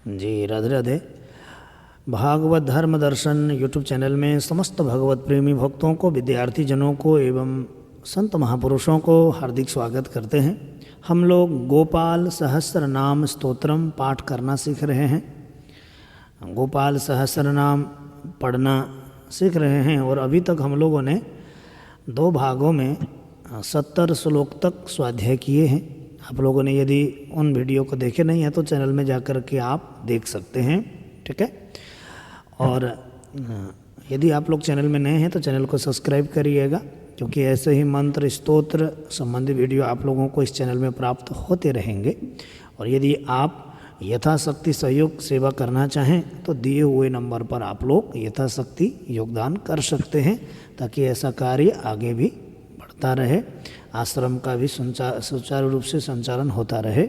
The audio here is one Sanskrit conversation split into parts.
जी राधे राधे। भागवत धर्म दर्शन यूट्यूब चैनल में समस्त भगवत प्रेमी भक्तों को, विद्यार्थी जनों को एवं संत महापुरुषों को हार्दिक स्वागत करते हैं। हम लोग गोपाल सहस्र नाम स्तोत्रम पाठ करना सीख रहे हैं। गोपाल सहस्र नाम पढ़ना सीख रहे हैं और अभी तक हम लोगों ने 2 भागों में 70 श्लोक तक स्वाध्याय किए हैं। आप लोगों ने यदि उन वीडियो को देखे नहीं हैं तो चैनल में जाकर के आप देख सकते हैं, ठीक है। और यदि आप लोग चैनल में नए हैं तो चैनल को सब्सक्राइब करिएगा, क्योंकि ऐसे ही मंत्र स्तोत्र संबंधी वीडियो आप लोगों को इस चैनल में प्राप्त होते रहेंगे। और यदि आप यथाशक्ति सहयोग सेवा करना चाहें तो दिए हुए नंबर पर आप लोग यथाशक्ति योगदान कर सकते हैं, ताकि ऐसा कार्य आगे भी बढ़ता रहे, आश्रम का भी सुचारू रूप से संचालन होता रहे।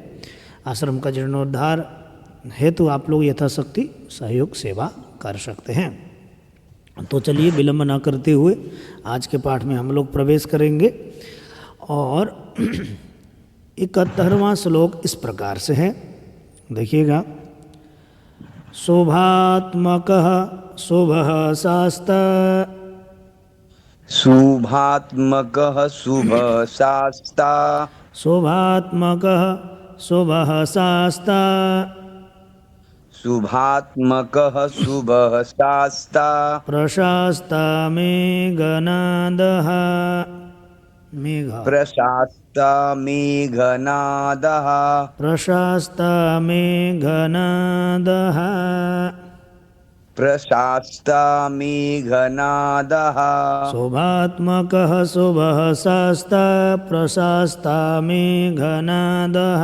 आश्रम का जीर्णोद्धार हेतु आप लोग यथाशक्ति सहयोग सेवा कर सकते हैं। तो चलिए विलंब ना करते हुए आज के पाठ में हम लोग प्रवेश करेंगे। और 71वां श्लोक इस प्रकार से है, देखिएगा। शोभात्मकः शुभः शास्त्र, शुभात्मकः शुभशास्ता, शोभात्मकः शुभः शास्त्र, शुभात्मकः शुभशास्ता, प्रशास्ता मेघनादः, मेघ प्रशास्ता मेघनादः, प्रशास्ता मेघनादः, प्रशास्ता मेघनादः, शोभात्मकः शुभः शास्त्र, प्रशास्ता मेघनादः,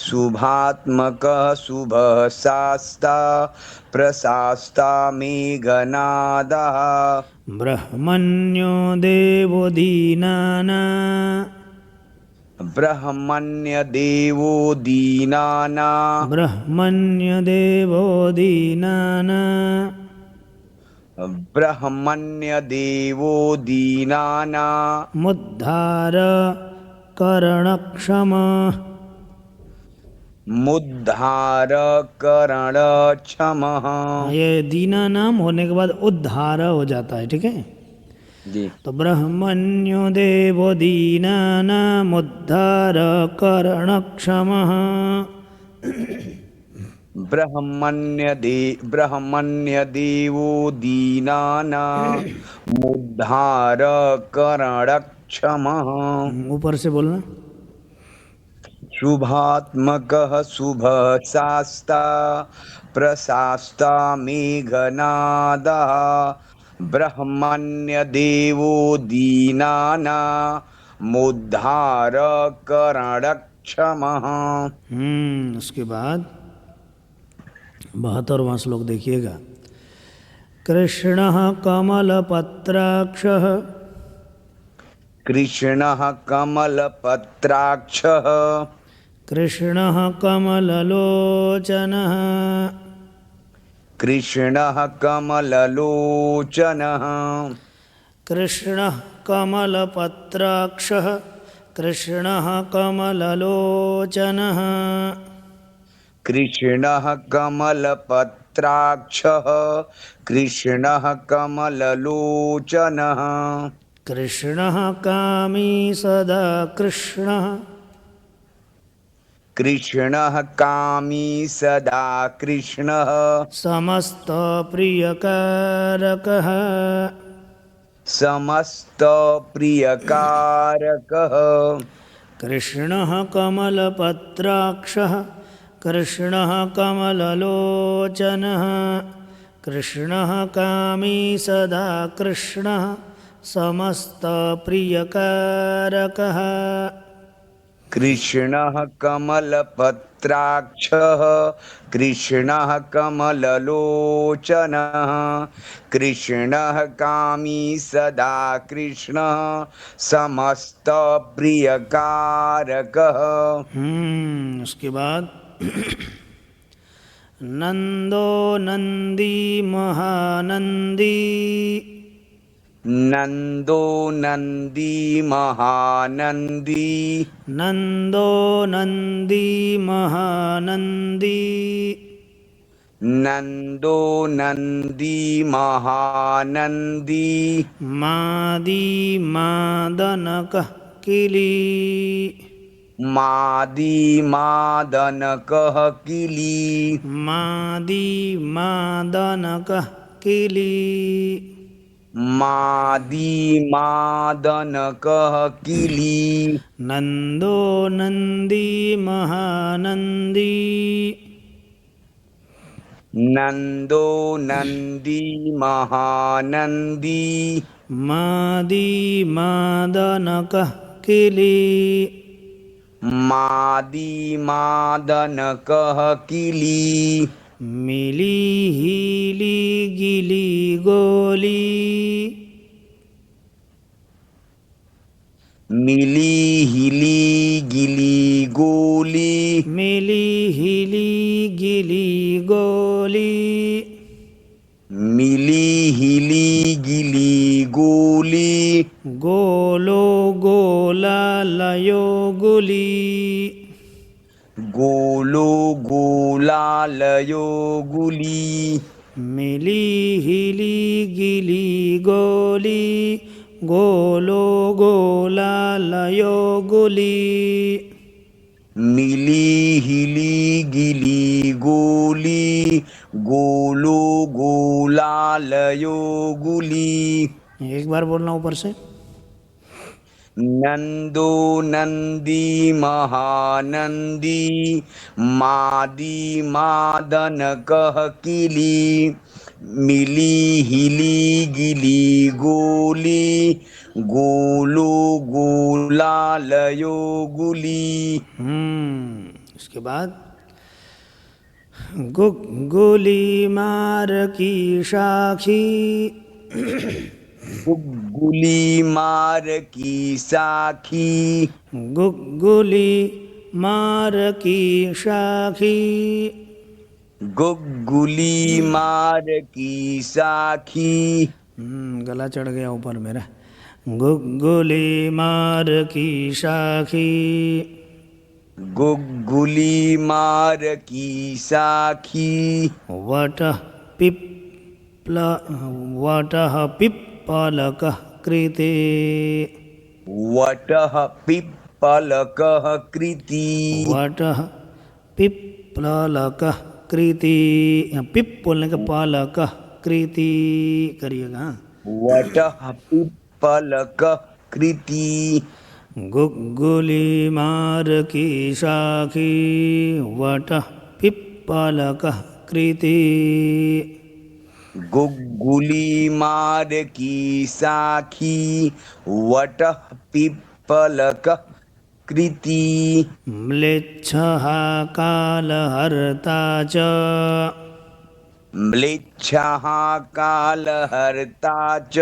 शुभात्मकः शुभशास्ता, प्रशास्ता मेघनादः, ब्रह्मण्यो देवो दीनानां, ब्रह्मण्यदेवो दीनानां, ब्रह्मण्यदेवो दीनानां, ब्रह्मण्यदेवो दीनानां, मुद्धार करणक्षमः, मुद्धारकरणक्षमः। ये दीनानाम होने के बाद उद्धार हो जाता है, ठीक है। जी, तो ब्रह्मण्यो देवो दीनानाम उद्धार करणक्षमः, ब्रह्मण्यदेवो दीनानां, मुद्धारकरणक्षमः। ऊपर से बोलना। शुभात्मकः शुभशास्ता, प्रशास्ता मेघनादः, ब्रह्मण्यदेवो दीनानां, मुद्धारकरणक्षमः। उसके बाद 72वां श्लोक देखिएगा। कृष्णः कमलपत्राक्षः, कृष्णः कमलपत्राक्षः, कृष्णः कमललोचनः, कृष्णः कमललोचनः, कृष्णः कमलपत्राक्षः, कृष्णः कमललोचनः, कृष्णः कमलपत्राक्षः, कृष्णः कमललोचनः, कृष्णः कामी सदा कृष्णः, कृष्णः कामी सदा कृष्णः, समस्तप्रियकारकः, समस्तप्रियकारकः, कृष्णः कमलपत्राक्षः, कृष्णः कमललोचनः, कृष्णः कामी सदा कृष्णः, समस्तप्रियकारकः। कृष्णः कमलपत्राक्षः, कृष्णः कमललोचनः, कृष्णः कामी सदा कृष्णः, समस्तप्रियकारकः। उसके बाद नंदो नंदी महानंदी, नंदो नंदी महानंदी। नंदो नंदी महानंदी। नंदो नंदी महानंदी। मादी मादनक किली। मादी मादनकः किली। मादी मादनक किली। मादी मादनकः किली। नंदो नंदी महानंदी। नंदो नंदी महानंदी। मादी मादनक किली। मादी मादनकः किली। मिली हीली गिली गोली। मिली हिली गिली गोली। मिली हीली गिली गोली। मिली हिली गिली गोली। गोलो गोला लयो गुली। गोलो गोलालयो गुली। मिली हीली गिली गोली। गोलो गोला लयो गुली। मिली हिली गिली गोली। गोलो गोलालयो गुली। एक बार बोलना ऊपर से। नंदो नंदी महानंदी। मादी मादनकः किली। मिली हिली गिली गोली। गोलो गोलालयो गुली। उसके बाद गुगुली मार की साखी। गुगुली मार की साखी। गुगुली मार की साखी। गुगुली मार की साखी। गला चढ़ गया ऊपर मेरा। गुगुली मार की साखी। गुगुली मार की साखी। वटः पिप्पलकः कृते। वटः पिप्पलकः कृति। वटः पिप्पलकः कृति। पिप बोलने का पालकः कृति करिएगा। वटः पिप्पलकः कृति। गुगुली मार की साखी। वटः पिप्पलकः कृति। गुगुली मार की साखी। वटः पिप्पलकः कृति। म्लेच्छः कालहर्ता च। म्लेच्छः कालहर्ता च।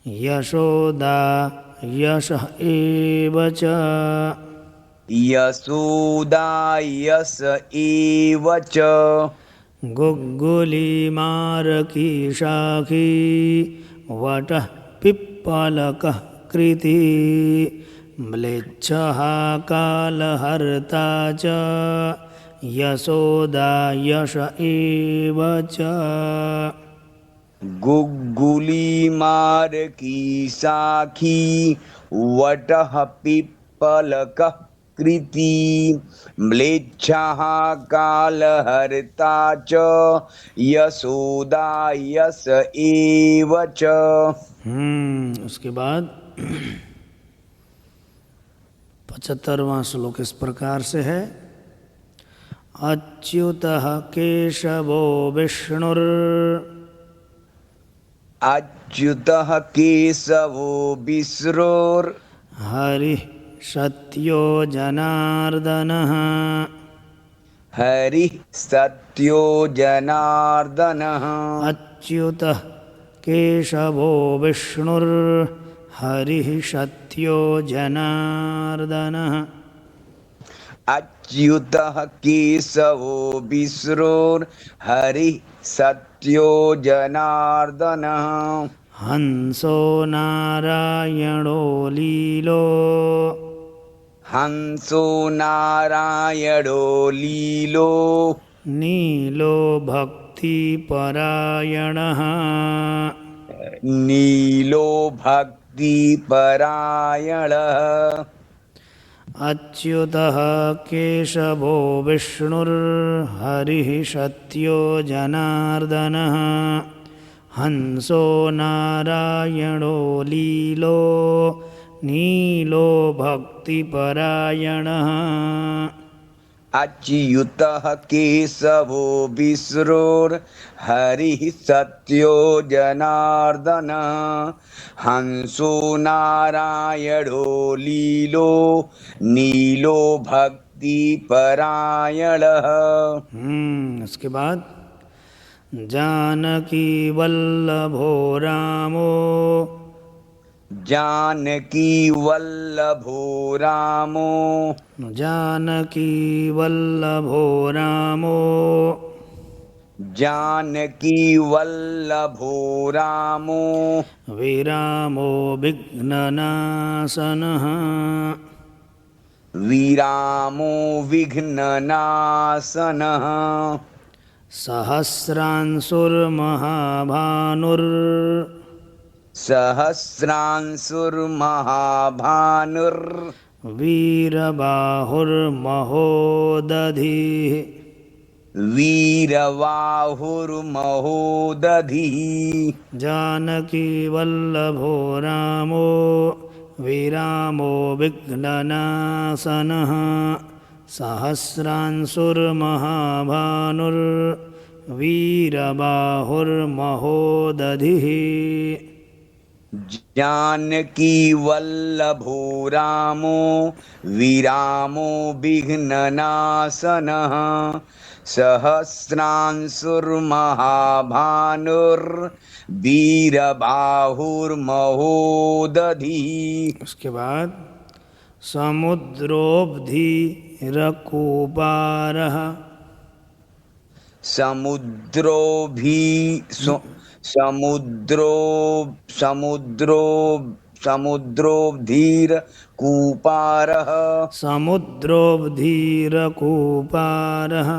यशोदा यशः एव च। यशोदा यश एव च। गुगुली मार की साखी। वटः पिप्पलकः कृति। म्लेच्छः कालहर्ता च। यशोदा यश एव च। गुगुली मार की साखी। वटः पिप्पलकः कृति। म्लेच्छः कालहर्ता च। यशोदा यश एव च। उसके बाद 75वां श्लोक इस प्रकार से है। अच्युतः केशवो विष्णुर्। अच्युतः केशवो विष्णुर्। हरिः सत्यो जनार्दनः। हरिः सत्यो जनार्दनः। अच्युतः केशवो विष्णुर्। हरिः सत्यो जनार्दनः। अच्युतः केशवो विष्णुर्। हरिः सत्यो जनार्दनः। हंसो नारायणो लीलो हंसो नारायणो लीलो नीलो भक्तिपरायणः नीलो भक्तिपरायणः अच्युतः केशवो विष्णुर्हरिः सत्यो जनार्दनः हंसो नारायणो लीलो नीलो भक्तिपरायणः अच्युतः केशवो विष्णुर्हरिः सत्यो जनार्दनः हंसो नारायणो लीलो नीलो भक्तिपरायणः। उसके बाद जानकी वल्लभो रामो जानकी वल्लभो रामो जानकी वल्लभो रामो जानकी वल्लभो रामो विरामो विघ्ननाशनः विरामो विघ्ननाशनः सहस्रांशुर्महाभानुर् सहस्रांशुर्महाभानुर् वीरबाहुर्महोदधिः वीरबाहुर्महोदधिः जानकी वल्लभो रामो विरामो विघ्ननाशनः सहस्रांशुर्महाभानुर्वीरबाहुर्महोदधिः जानकी वल्लभो रामो विरामो विघ्ननाशनः सहस्रांशुर्महाभानुर्वीरबाहुर्महोदधिः। उसके बाद समुद्रोब्धिरकूपारः समुद्रो भी समुद्रो समुद्रो समुद्रोधीर कूपारः समुद्रोब्धिरकूपारः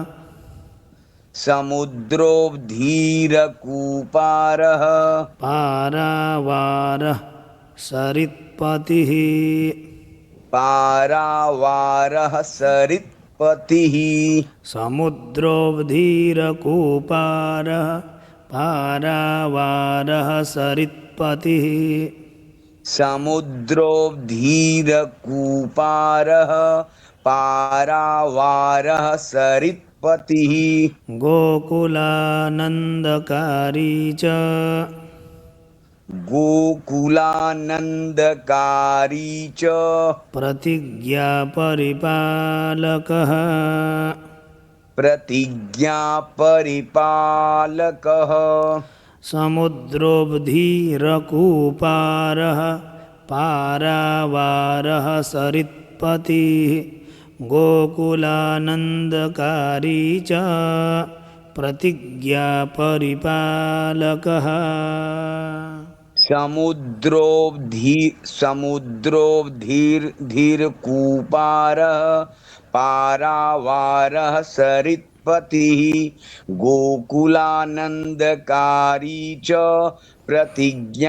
समुद्रोधीर कूपारः पारावारः सरित्पतिः पारावारः सरित्पतिः समुद्रोब्धिरकूपारः पारावारः सरित्पतिः समुद्रोधीर कूपारः पारावारः सरित्पतिः गोकुलानन्दकारी च गोकुलानन्दकारी च प्रतिज्ञापरिपालकः प्रतिज्ञापरिपालकः समुद्रोब्धिरकूपारः पारावारः सरित्पतिः गोकुलानन्दकारी च प्रतिज्ञापरिपालकः समुद्रोधीर कूपारः पारावारः सरित्पतिः गोकुलानन्दकारी च प्रतिज्ञापरिपालकः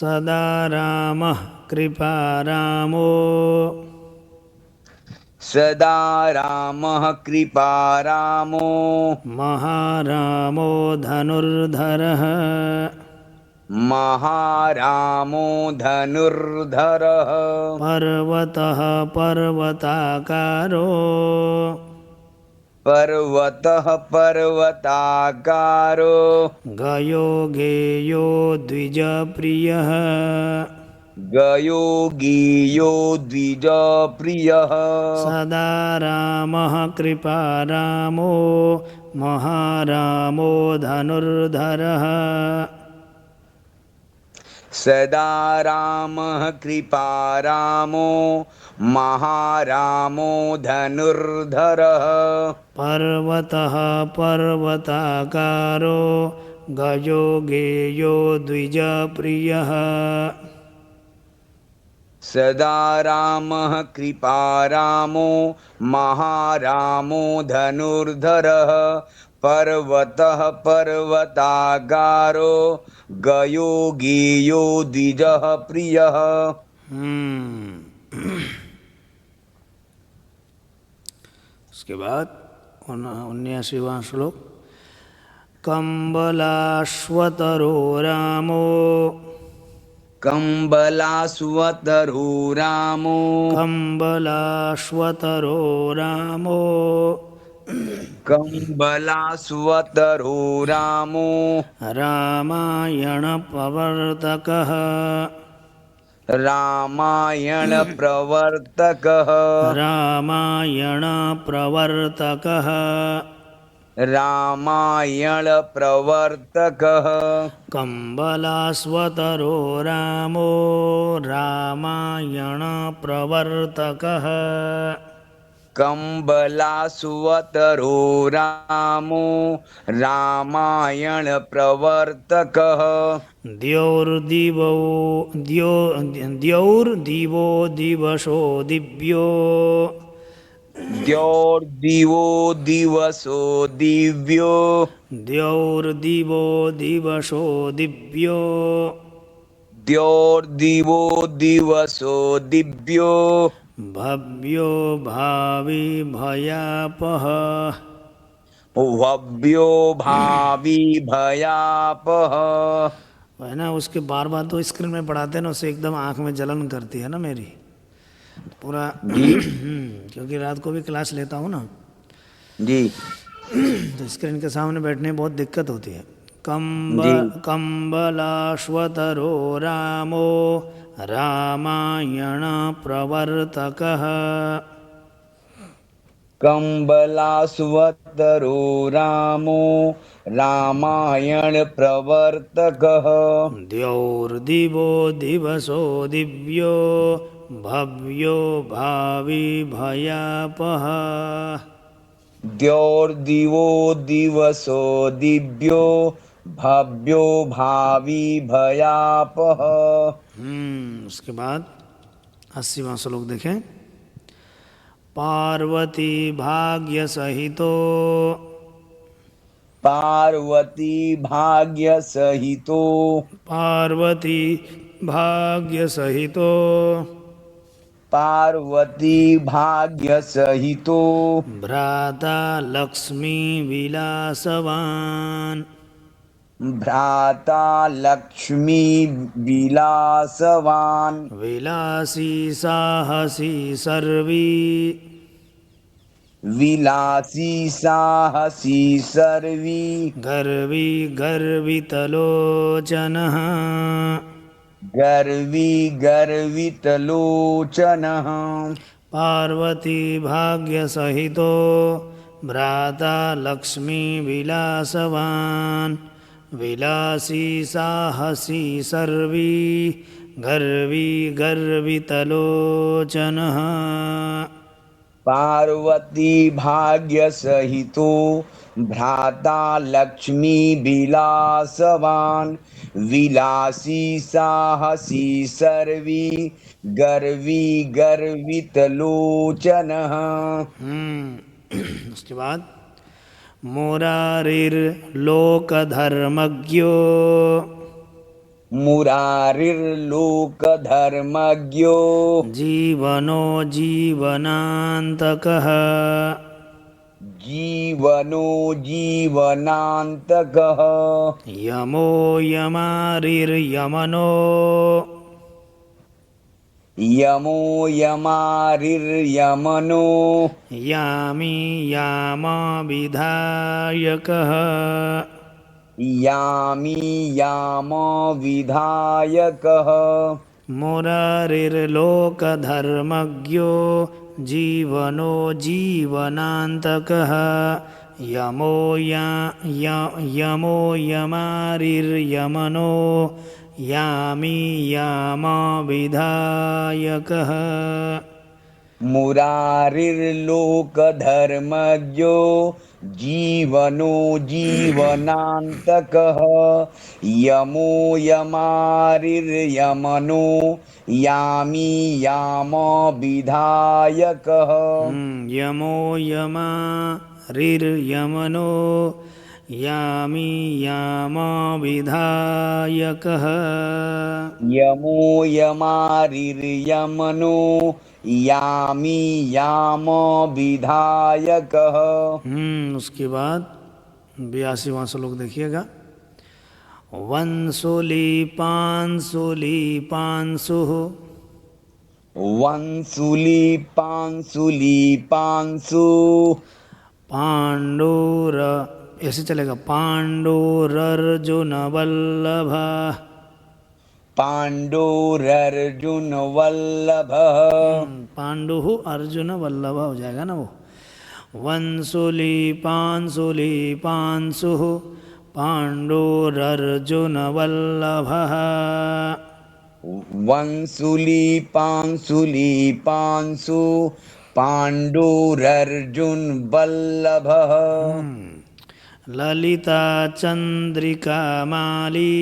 सदा रामः कृपारामो सदा रामः कृपारामो महारामो धनुर्धरः महारामो धनुर्धरः पर्वतः पर्वताकारो पर्वतः पर्वताकारो गयो गेयो द्विजप्रियः गयो गेयो द्विजप्रियः सदा रामः कृपारामो महारामो धनुर्धरः सदा रामः कृपारामो महारामो धनुर्धरः पर्वतः पर्वताकारो गयो गेयो द्विजप्रियः। सदा रामः कृपारामो महारामो धनुर्धरः पर्वतः पर्वतागारो गयो गेयो द्विजः प्रियः। उसके बाद 79वां श्लोक। कंबलाश्वतरो रामो कंबलाश्वतरो रामो कंबलाश्वतरो रामो कंबलाश्वतरो रामो रामायण प्रवर्तकः रामायण प्रवर्तकः रामायण प्रवर्तकः रामायण प्रवर्तकः। कंबलाश्वतरो रामो रामायण प्रवर्तकः कंबलाश्वतरो रामो रामायण प्रवर्तकः। द्यौर्दिवो दिवसो दिव्यो द्यौर्दिवो दिवसो दिव्यो द्यौर्दिवो दिवसो दिव्यो द्यौर्दिवो दिवसो दिव्यो भव्यो भावी भयापः। भव्यो भावी भयापः। है ना, उसके बार बार तो स्क्रीन में पढ़ाते हैं ना, उससे एकदम आँख में जलन करती है ना मेरी पूरा। जी क्योंकि रात को भी क्लास लेता हूँ ना, जी तो स्क्रीन के सामने बैठने में बहुत दिक्कत होती है। जी कंबलाश्वतरो रामो रामायण प्रवर्तकः कंबलाश्वतरो रामो रामायण प्रवर्तकः। द्यौर्दिवो दिवसो दिव्यो भव्यो भावी भयापः। द्यौर्दिवो दिवसो दिव्यो भव्यो भावी भयापः। उसके बाद 80वां श्लोक देखें। पार्वती भाग्य सहितो पार्वती भाग्य सहितो पार्वती भाग्य सहितो पार्वती भाग्य सहितो भ्राता लक्ष्मी विलासवान् भ्राता लक्ष्मी विलासवान् विलासी साहसी सर्वी विलासी साहसी सर्वी गर्वी गर्वितलोचनः गर्वी गर्वितलोचनः। पार्वती भाग्य सहितो भ्राता लक्ष्मी विलासवान् विलासी साहसी सर्वी गर्वी गर्वितलोचनः। पार्वती भाग्य सहितो भ्राता लक्ष्मी विलासवान् विलासी साहसी सर्वी गर्वी गर्वितलोचनः। उसके बाद मुरारिर्लोकधर्मज्ञो मुरारिर्लोकधर्मज्ञो जीवनो जीवनान्तकः जीवनो जीवनान्तकः यमो यमारिर्यमनो यमो यमारिर्यमनो यामी यामविधायकः यामी याम विधायकः मुरारिर्लोकधर्मज्ञो जीवनो जीवनान्तकः यमो यमारिर्यमनो यामी यामविधायकः। मुरारिर्लोकधर्मज्ञो जीवनो जीवनान्तकः यमो यमारिर्यमनो यामी याम विधायकः। यमो यमा रिर्यमनो यामी याम विधायकः। यमो यमारिर्यमनो यामी याम विधायकः। उसके बाद 82वां श्लोक देखिएगा। वंशुलीपांशुलीपांशुः वंशुलीपांशुलीपांशु पांडुर, ऐसे चलेगा, पांडुरर्जुन वल्लभ। पांडुरर्जुन वल्लभः। पांडु अर्जुन वल्लभ हो जाएगा ना वो। वंशुलीपांशुलीपांशुः पांडुरर्जुन वल्लभः। वंशुलीपांशुलीपांशु पांडुरर्जुन वल्लभः। ललिता चंद्रिका माली,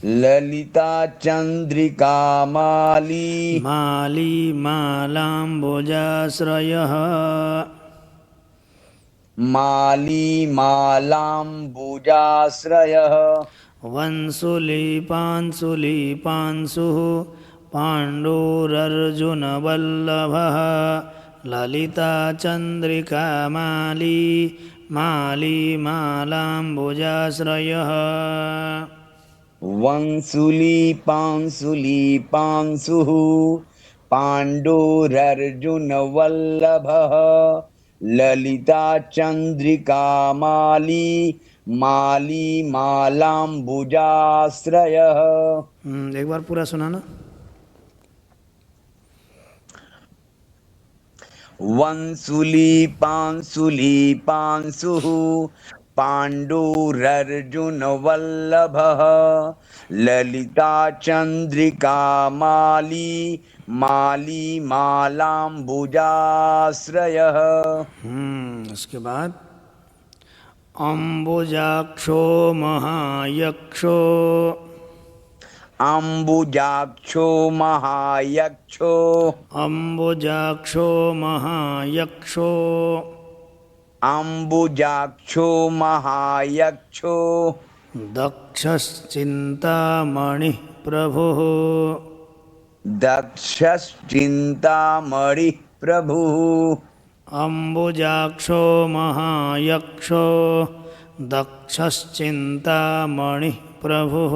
ललिता चंद्रिका माली माली मालाम्बुजाश्रयः। माली मालाम्बुजाश्रयः। वंशुलीपांशुलीपांशुः पांडुरर्जुन वल्लभः। ललिता चंद्रिका माली, माली मालाम्बुजाश्रयः। वंशुलीपांशुलीपांशुः पांडुरर्जुन वल्लभः। ललिता चंद्रिका माली, माली मालाम्बुजाश्रयः। एक बार पूरा सुनाना। वंशुलीपांशुलीपांशुः पांडुरर्जुन वल्लभः। ललिता चंद्रिका माली, माली मालाम्बुजाश्रयः। उसके बाद अम्बुजाक्षो महायक्षो, अम्बुजाक्षो महायक्षो अम्बुजाक्षो महायक्षो अम्बुजाक्षो महायक्षो दक्षश्चिन्तामणिः प्रभुः। दक्षश्चिन्तामणिः प्रभुः। अम्बुजाक्षो महायक्षो दक्षश्चिन्तामणिः प्रभुः।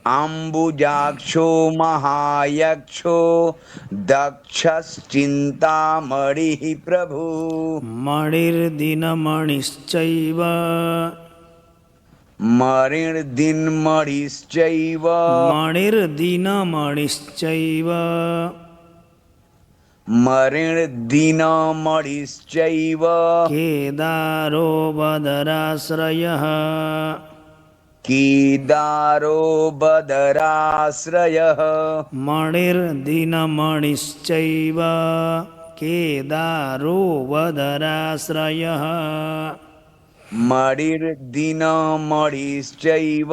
अम्बुजाक्षो महायक्षो दक्षश्चिन्तामणिः प्रभुः। मणिर्दिनमणिश्चैव, मणिर्दिनमणिश्चैव मणिर्दिनमणिश्चैव मणिर्दिनमणिश्चैव केदारो बदराश्रयः। केदारो बदराश्रयः। मणिर्दिनमणिश्चैव केदारो बदराश्रयः। मणिर्दिनमणिश्चैव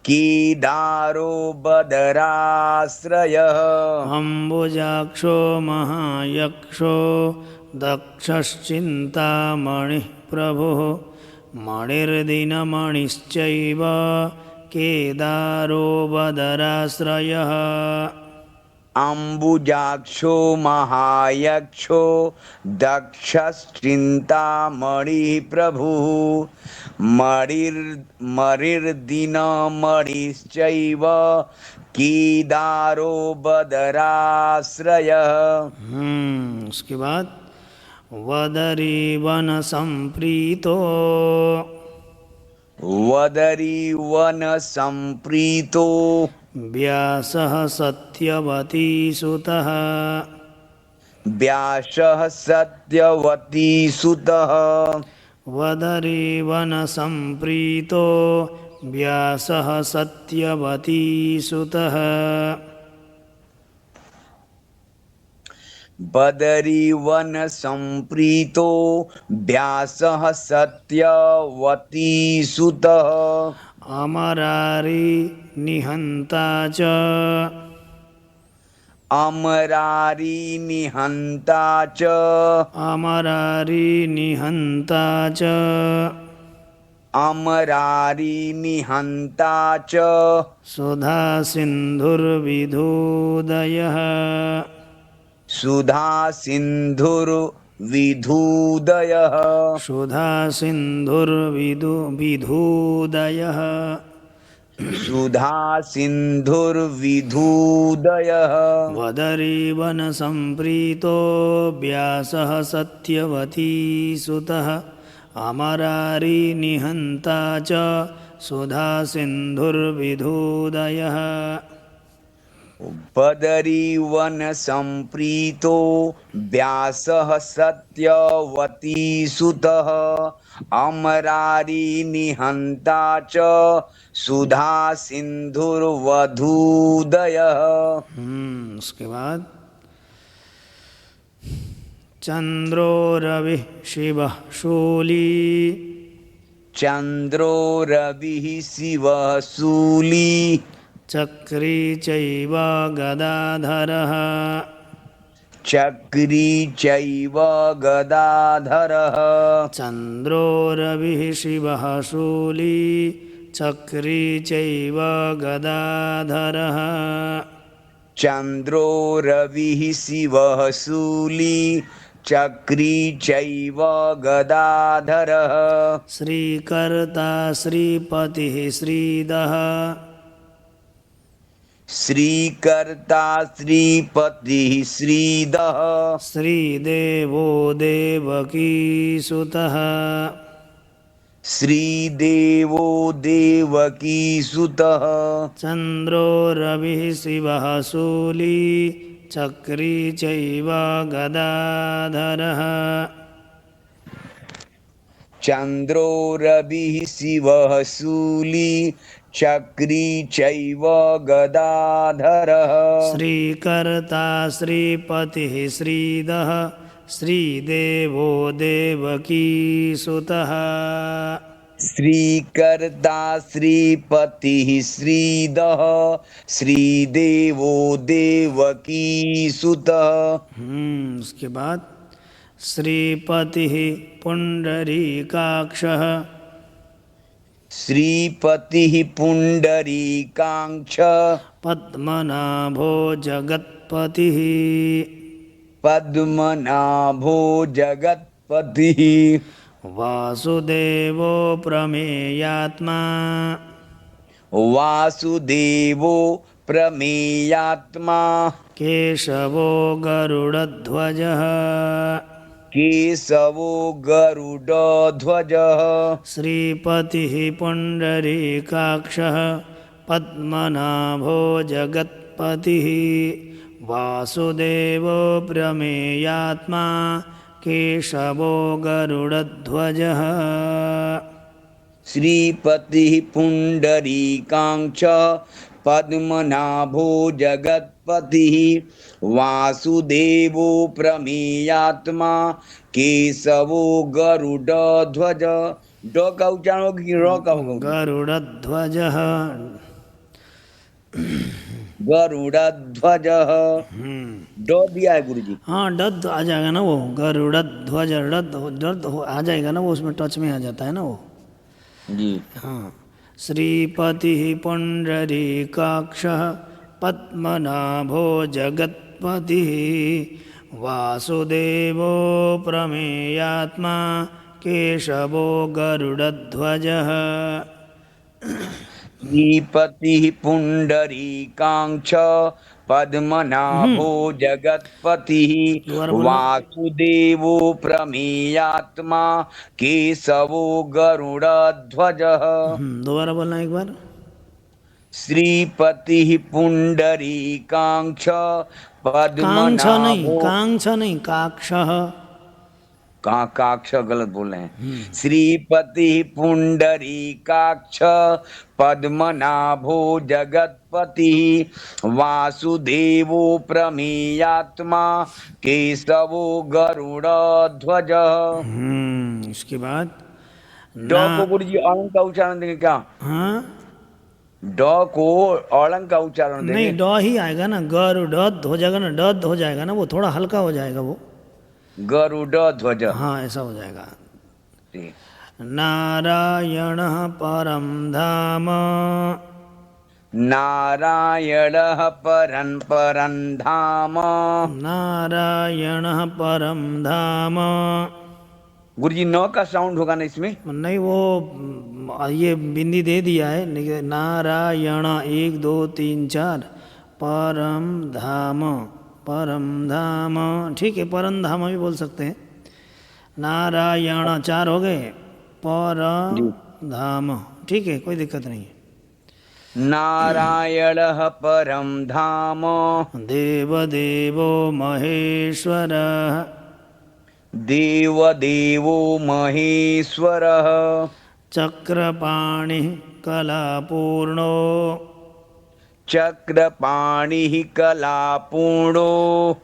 केदारो बदराश्रयः। अम्बुजाक्षो महायक्षो दक्षश्चिन्तामणिः प्रभुः। मणिर्दिनमणिश्चैव केदारो बदराश्रयः। अम्बुजाक्षो महायक्षो दक्षश्चिन्तामणिः प्रभुः। मणिर्दिनमणिश्चैव केदारो बदराश्रयः। उसके बाद वदरी वन संप्रीतो, वदरी वन संप्रीतो व्यासः सत्यवती सुतः। व्यासः सत्यवती सुतः। वदरी वन संप्रीतो व्यासः सत्यवती सुतः। बदरीवन संप्रीतो व्यासः सत्यवती सुतः अमरारी निहंता च अमरारी निहंता च अमरारी निहंता च अमरारी निहंता च सुधा सिंधुर्विधूदयः सुधा सिन्धुर्विधूदयः सुधा सिंधुर्विधूदयः सुधा सिन्धुर्विधूदयः वदरीवन संप्रीतो व्यासः सत्यवती सुतः अमरारी निहंता च सुधा सिंधुर्विधूदयः बदरीवन संप्रीतो व्यासः सत्यवती सुतः अमरारी निहंता च सुधा सिन्धुर्वधूदयः। उसके बाद चंद्रो रविः शिवः शूली चंद्रो रविः शिवः शूली चक्री चैव गदाधरः चक्री चैव गदाधरः चंद्रो रविः शिवः शूली चक्री चैव गदाधरः चंद्रो रविः शिवः शूली चक्री चैव गदाधरः श्रीकर्ता श्रीपतिः श्रीदः श्रीकर्ता श्रीपतिः श्रीदः श्रीदेवो देवकीसुतः श्रीदेवो देवकीसुतः चंद्रो रविः शिवः शूली चक्री चैव गदाधरः चंद्रो रविः शिवः शूली चक्री चैव गदाधरः श्रीकर्ता श्रीपतिः श्रीदः श्रीदेवो देवकीसुतः श्रीकर्ता श्रीपतिः श्रीदः श्रीदेवो देवकीसुतः। उसके बाद श्रीपतिः पुंडरीकाक्षः श्रीपतिः पुंडरीकाक्ष पद्मनाभो जगत्पतिः पद्मनाभो जगत्पतिः वासुदेवो प्रमेयात्मा वासुदेवो प्रमेयात्मा केशवो गरुडध्वजः केशवो गरुडध्वजः श्रीपतिः पुंडरीकाक्षः पद्मनाभो जगत्पतिः वासुदेवो प्रमेयात्मा केशवो गरुडध्वजः श्रीपतिः पुंडरीकाक्ष पद्मनाभो जगत्पतिः वासुदेवो प्रमेयात्मा केशवो गरुडध्वज। ड का उच्चारण होगा कि र का होगा? गरुडध्वजः गरुड़ध्वजः ड दिया है गुरुजी। हाँ डद आ जाएगा ना वो गरुड़ध्वज डद डद आ जाएगा ना वो उसमें टच में आ जाता है ना वो जी। हाँ श्रीपतिः पुंडरीकाक्षः पद्मनाभो जगत्पतिः वासुदेवो प्रमेयात्मा केशवो गरुडध्वजः श्रीपतिः पुंडरीकाक्ष पद्मनाभो जगत्पतिः वासुदेवो प्रमेयात्मा केशवो गरुड़ध्वजः। दोबारा बोलना एक बार। श्रीपतिः पुंडरीकाक्ष कांक्षा नहीं पद्मनाभो कांक्षा नहीं काक्षः कहाँ काक्ष गलत बोल रहे हैं। श्रीपति पुंडरीकाक्ष पद्मनाभो जगतपति वासुदेवो प्रमेयात्मा केशवो गरुड़ ध्वज। इसके बाद ड ना। को गुरु जी औलंग का उच्चारण देंगे क्या? हाँ, ड को औलंग का उच्चारण नहीं, देंगे। ड ही आएगा ना, गरुड़ हो जाएगा ना, ड हो जाएगा ना, वो थोड़ा हल्का हो जाएगा वो। गरुड़ ध्वज। हाँ, ऐसा हो जाएगा। जी। नारायण परम धाम। नारायण परं परं धाम। नारायण परम धाम। गुरुजी नौ का साउंड होगा ना इसमें? नहीं, वो ये बिंदी दे दिया है, लेकिन नारायण 1 2 3 4 परम धाम। परम धाम, ठीक है, परम धाम भी बोल सकते हैं। नारायण 4 हो गए, जी। परम धाम, ठीक है, कोई दिक्कत नहीं है। नारायण परं धाम। देवदेवो महेश्वर। देवदेवो महेश्वरः। चक्रपाणि कलापूर्णो। चक्रपाणिः कलापूर्णो।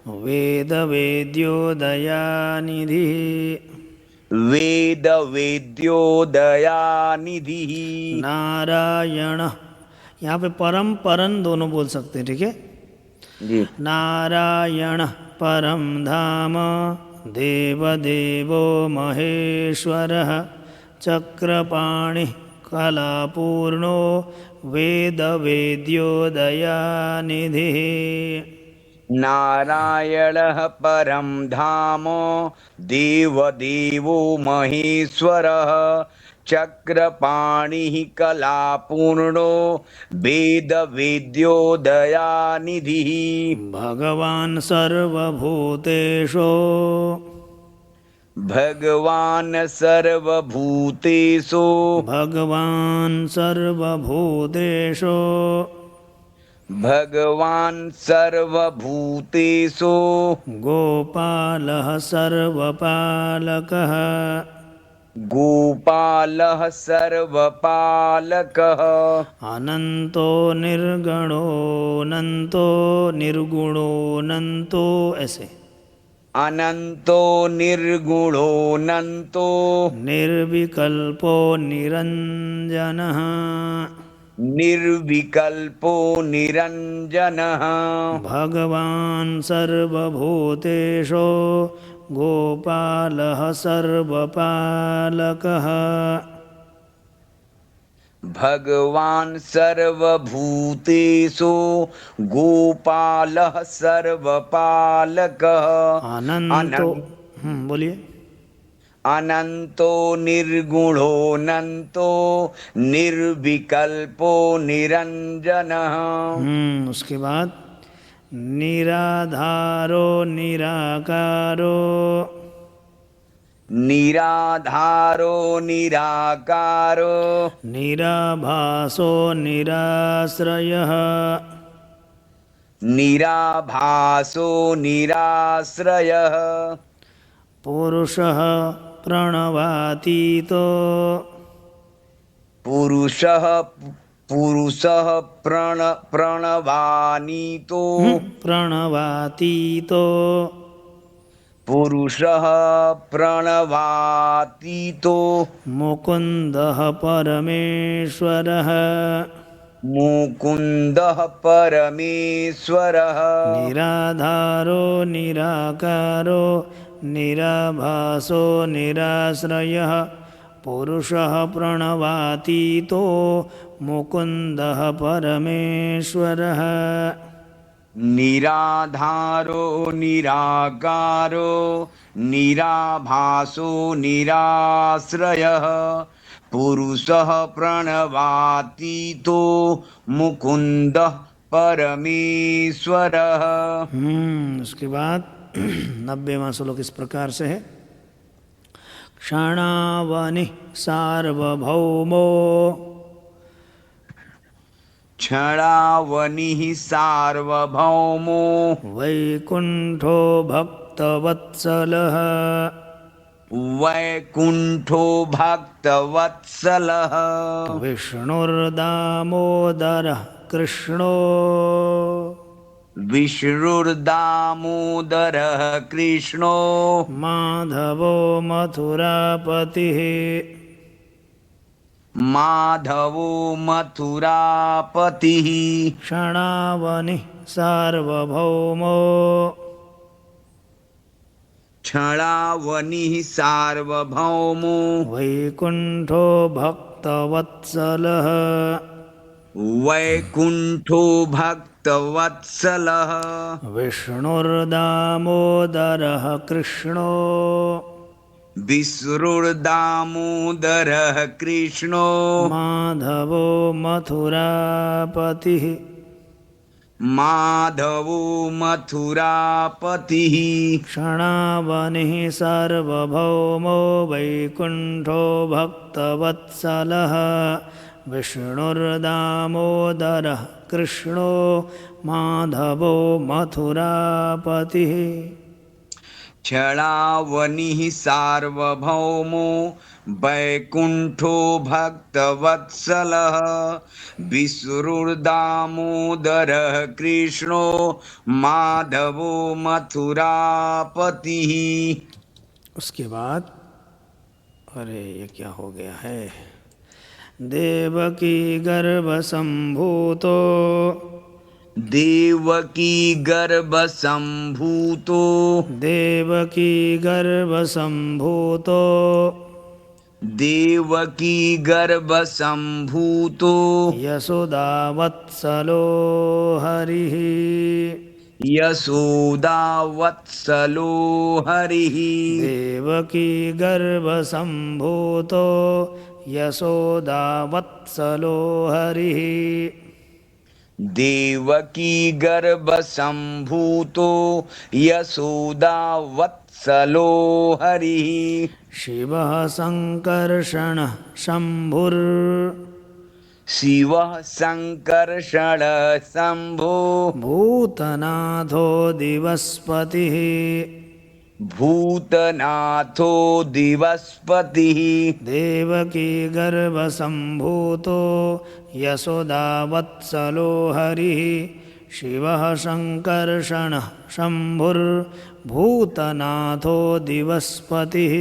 वेदवेद्यो दयानिधिः। वेदवेद्यो दयानिधिः। नारायण, यहाँ पे परम परन दोनों बोल सकते हैं, ठीक है। जी। नारायण परम धाम। देवदेवो महेश्वरः। चक्रपाणि कलापूर्णो। वेदवेद्यो दयानिधिः। नारायणः परं धाम। देवदेवो महेश्वरः। चक्रपाणिः कलापूर्णो। वेदवेद्यो दयानिधिः। भगवान् सर्वभूतेषु। भगवान् सर्वभूतेषु। भगवान् सर्वभूतेषु। भगवान् सर्वभूतेषु। गोपालः सर्वपालकः। गोपालः सर्वपालकः। अनन्तो निर्गुणोऽनन्तो निर्गुणोऽनन्तो, ऐसे। अनन्तो निर्गुणोऽनन्तो। निर्विकल्पो निरञ्जनः। निर्विकल्पो निरञ्जनः। भगवान् सर्वभूतेषु गोपालः सर्वपालकः। भगवान् सर्वभूतेषु गोपालः सर्वपालकः। अनंतो, बोलिए। अनंतो निर्गुणोऽनंतो निर्विकल्पो निरंजनः। उसके बाद निराधारो निराकारो। निराधारो निराकारो। निराभासो निराश्रयः। निराभासो निराश्रयः। पुरुषः प्रणवातीतो। पुरुषः पुरुषः प्रणवानीतो। प्रणवातीतो। पुरुषः प्रणवातीतो। मुकुन्दः परमेश्वरः। मुकुन्दः परमेश्वरः। निराधारो निराकारो निराभासो निराश्रयः। पुरुषः प्रणवातीतो मुकुन्दः परमेश्वरः। निराधारो निराकारो निराभासो निराश्रयः। पुरुषः प्रणवातीतो मुकुन्दः परमेश्वरः। उसके बाद 90वां श्लोक इस प्रकार से है। क्षणावनि सार्वभौमो। क्षणावनिः सार्वभौमो। वैकुण्ठो भक्तवत्सलः। वैकुण्ठो भक्तवत्सलः विष्णुर्दामोदरः कृष्णो विष्णुर्दामोदरः कृष्णो माधवो मथुरापतिः माधवो मथुरापतिः क्षणावनिः सार्वभौमो क्षणावनिः सार्वभौमो वैकुण्ठो भक्तवत्सलः वैकुण्ठो भक्तवत्सलः विष्णुर्दामोदरः कृष्णो विष्णुर्दामोदरः कृष्णो माधवो मथुरापतिः माधवो मथुरापतिः क्षणावनिः सार्वभौमो वैकुण्ठो भक्तवत्सलः विष्णुर्दामोदरः कृष्णो माधवो मथुरापतिः क्षणावनिः सार्वभौमो वैकुण्ठो भक्तवत्सलः विष्णुर्दामोदरः कृष्णो माधवो मथुरापतिः। उसके बाद अरे ये क्या हो गया है। देवकी गर्भसम्भूतो देवकी गर्भसम्भूतो देवकी गर्भसम्भूतो देवकी गर्भसम्भूतो यशोदावत्सलो हरिः यशोदावत्सलो हरिः देवकी गर्भसम्भूतो यशोदावत्सलो हरिः देवकी गर्भसम्भूतो यशोदावत्सलो हरिः शिवः सङ्कर्षणः शम्भुर् शिवः सङ्कर्षण शम्भो भूतनाथो दिवस्पतिः भूतनाथो दिवस्पतिः देवकी गर्भसम्भूतो यशोदावत्सलो हरिः शिवः सङ्कर्षणः शम्भुर्भूतनाथो दिवस्पतिः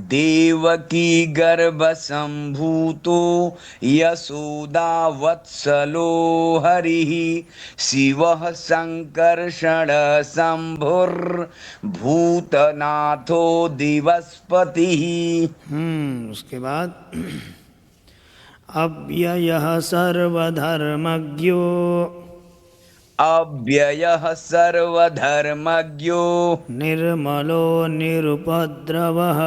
देवकी गर्भसम्भूतो यशोदावत्सलो हरिः शिवः सङ्कर्षण शम्भुर्भूतनाथो दिवस्पतिः। उसके बाद अव्ययः सर्वधर्मज्ञो अव्ययः सर्वधर्मज्ञो निर्मलो निरुपद्रवः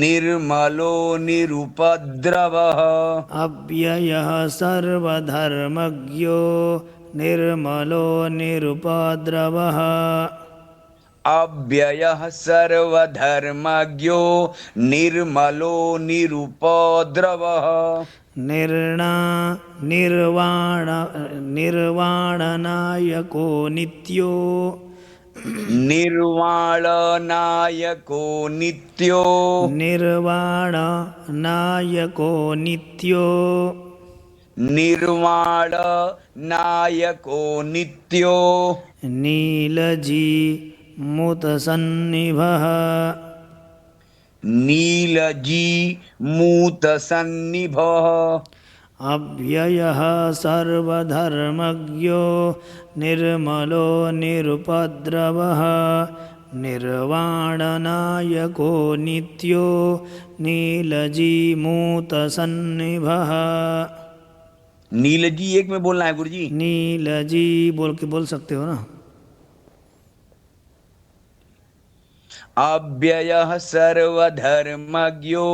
निर्मलो निरुपद्रवः अव्ययः सर्वधर्मज्ञो निर्मलो निरुपद्रवः अव्ययः सर्वधर्मज्ञो निर्मलो निरुपद्रवः निर्वाणनायको नित्यो निर्वाणनायको नित्यो निर्वाणनायको नित्यो निर्वाणनायको नित्यो नीलजी मुतसन्निभः नीलजी मूतसन्निभः अव्ययः सर्वधर्मज्ञो निर्मलो निरुपद्रवः निर्वाणनायको नित्यो नीलजी मूतसन्निभः। नीलजी एक में बोलना है गुरुजी। नीलजी बोल के बोल सकते हो ना। अव्ययः सर्वधर्मज्ञो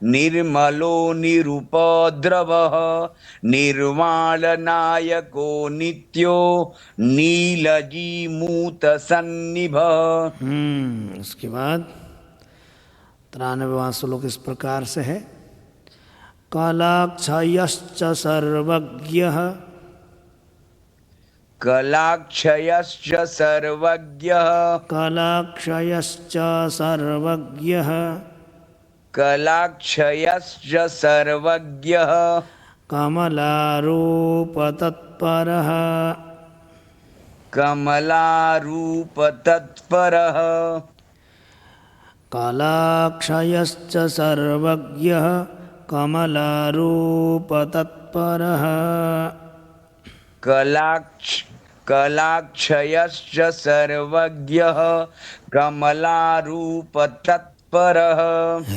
निर्मलो निरुपद्रवः निर्वाणनायको नित्यो नीलजी मूतसन्निभः। उसके बाद 93वां श्लोक इस प्रकार से है। कालाक्षयश्च सर्वज्ञः कलाक्षयश्च सर्वज्ञः कलाक्षयश्च सर्वज्ञः कलाक्षयश्च सर्वज्ञः कमलारूपतत्परः कमलारूपतत्परः कलाक्षयश्च सर्वज्ञः कमलारूपतत्परः कलाक्षयश्च सर्वज्ञः कमलारूपतत्परः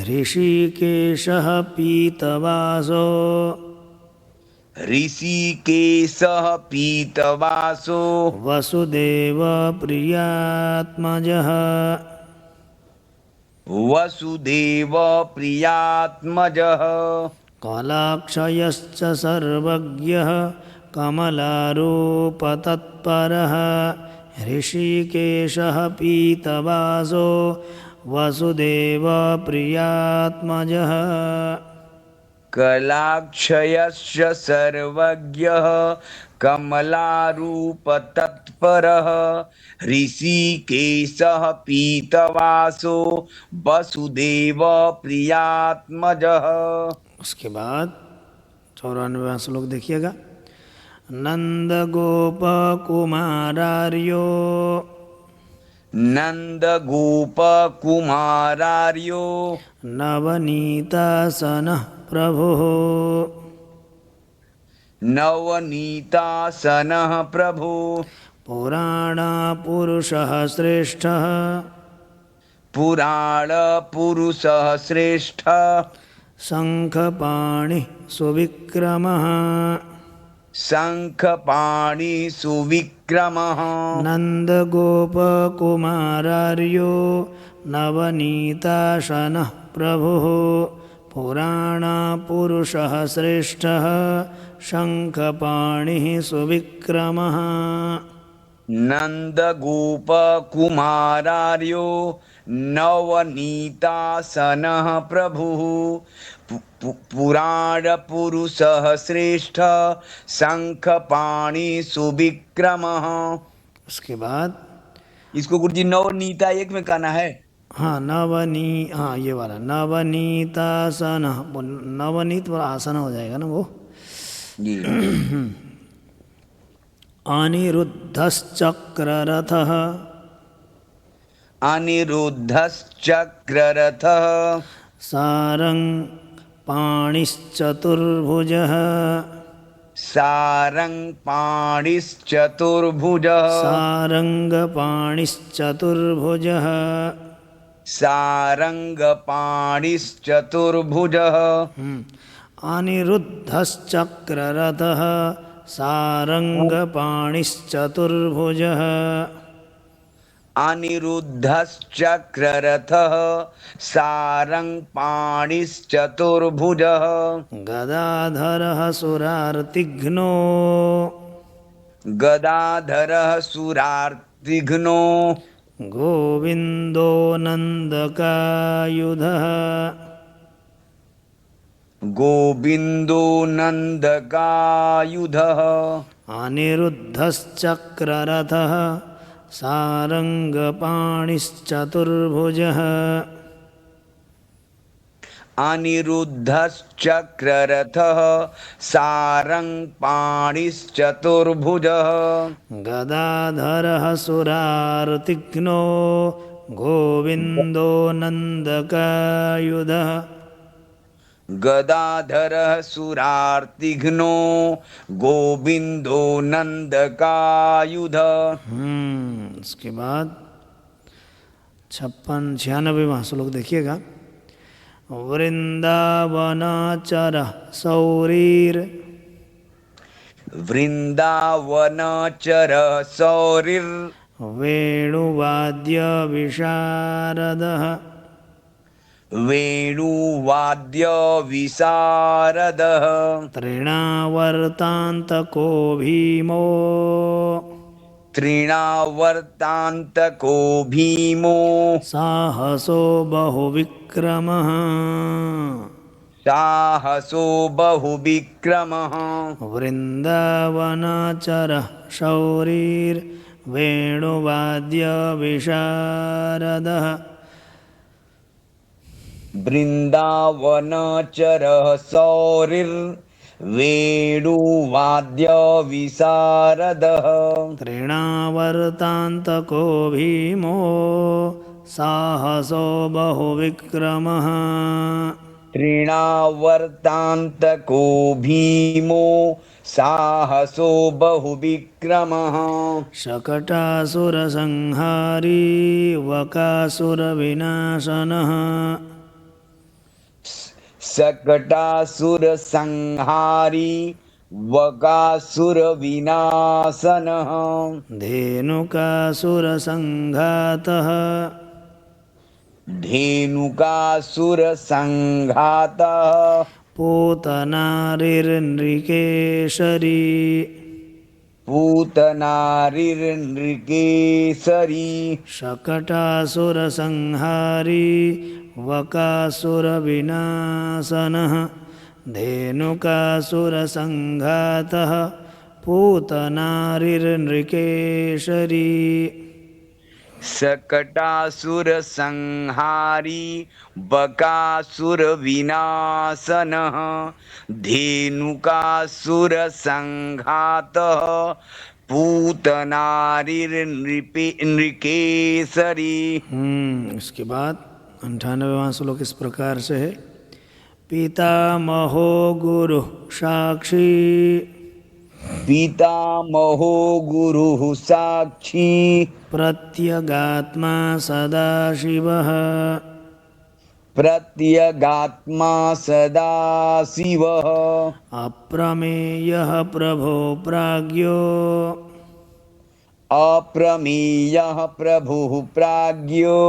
ऋषिकेशः पीतवासो ऋषिकेशः पीतवासो वसुदेवप्रियात्मजः वसुदेवप्रियात्मजः कलाक्षयश्च सर्वज्ञः कमलारूपतत्परः ऋषिकेशः पीतवासो वसुदेवप्रियात्मजः कलाक्षयश्च सर्वज्ञः कमलारूपतत्परः ऋषिकेशः पीतवासो वसुदेवप्रियात्मजः। उसके बाद 94वां श्लोक देखिएगा। नंद गोप कुमारार्यो नंद गोप कुमारार्यो नवनीतासनः प्रभुः नवनीतासनः प्रभु पुराणपुरुषः श्रेष्ठः पुराण पुरुषः श्रेष्ठ शङ्खपाणिः सुविक्रमः शङ्खपाणि सुविक्रमः नन्दगोपकुमारार्यो नवनीतासनः प्रभुः पुराणपुरुषः श्रेष्ठः शङ्खपाणिः सुविक्रमः। नंद गोप कुमारार्यो नवनीतासनः प्रभुः पुराण पुरुषः श्रेष्ठ शंखपाणि सुविक्रमः। उसके बाद इसको गुरुजी नवनीता एक में कहना है। हाँ हाँ ये वाला नवनीतासन, नवनीत वाला आसन हो जाएगा ना वो। जी अनिरुद्धश्चक्ररथः अनिरुद्धश्चक्ररथः सारङ्गपाणिश्चतुर्भुजः सारङ्गपाणिश्चतुर्भुजः सारङ्गपाणिश्चतुर्भुजः सारङ्गपाणिश्चतुर्भुजः अनिरुद्धश्चक्ररथः सारङ्गपाणिश्चतुर्भुजः अनिरुद्धश्चक्ररथः सारङ्गपाणिश्चतुर्भुजः गदाधरः सुरार्तिघ्नो गदाधरः सुरार्तिघ्नो गोविन्दो नन्दकायुधः गोविन्दो नन्दकायुधः अनिरुद्धश्चक्ररथः सारङ्गपाणिश्चतुर्भुजः अनिरुद्धश्चक्ररथः सारङ्गपाणिश्चतुर्भुजः गदाधरः सुरार्तिघ्नो गोविन्दो नन्दकायुधः गदाधरः सुरार्तिघ्नो गोविन्दो नन्दकायुधः। उसके बाद 96 श्लोक देखिएगा। वृंदावनाचरः सौरीर वृन्दावनचरः सौरिर् वेणुवाद्य विशारदः वेणुवाद्य विशारदः तृणावर्तान्तको भीमो तृणावर्तान्तको भीमो साहसो बहुविक्रमः साहसो बहुविक्रमः वृन्दावनाचरः शौरिर्वेणुवाद्यविशारदः वृन्दावनचरः सौरिर्वेणुवाद्यविशारदः तृणावर्तान्तको भीमो साहसो बहुविक्रमः तृणावर्तान्तको भीमो साहसो बहुविक्रमः शकटासुरसंहारी वकासुरविनाशनः शकटासुरसंहारी वकासुरविनाशनः धेनुकासुरसङ्घातः धेनुकासुरसंघातः पूतनारिर्नृकेशरी पूतनारिर्नृकेसरी शकटासुरसंहारी वकासुरविनाशनः धेनुकासुरसङ्घातः पूतनारिर्नृकेशरी शकटासुरसंहारी बकासुरविनाशनः धेनुकासुरसंघातः पूतनारिर्नृकेसरी। इसके बाद 98वां श्लोक इस प्रकार से है। पितामहो गुरु साक्षी पितामहो गुरुः साक्षी प्रत्यगात्मा सदाशिवः प्रत्यगात्मा सदाशिवः अप्रमेयः प्रभो प्राज्ञो अप्रमेयः प्रभुः प्राज्ञो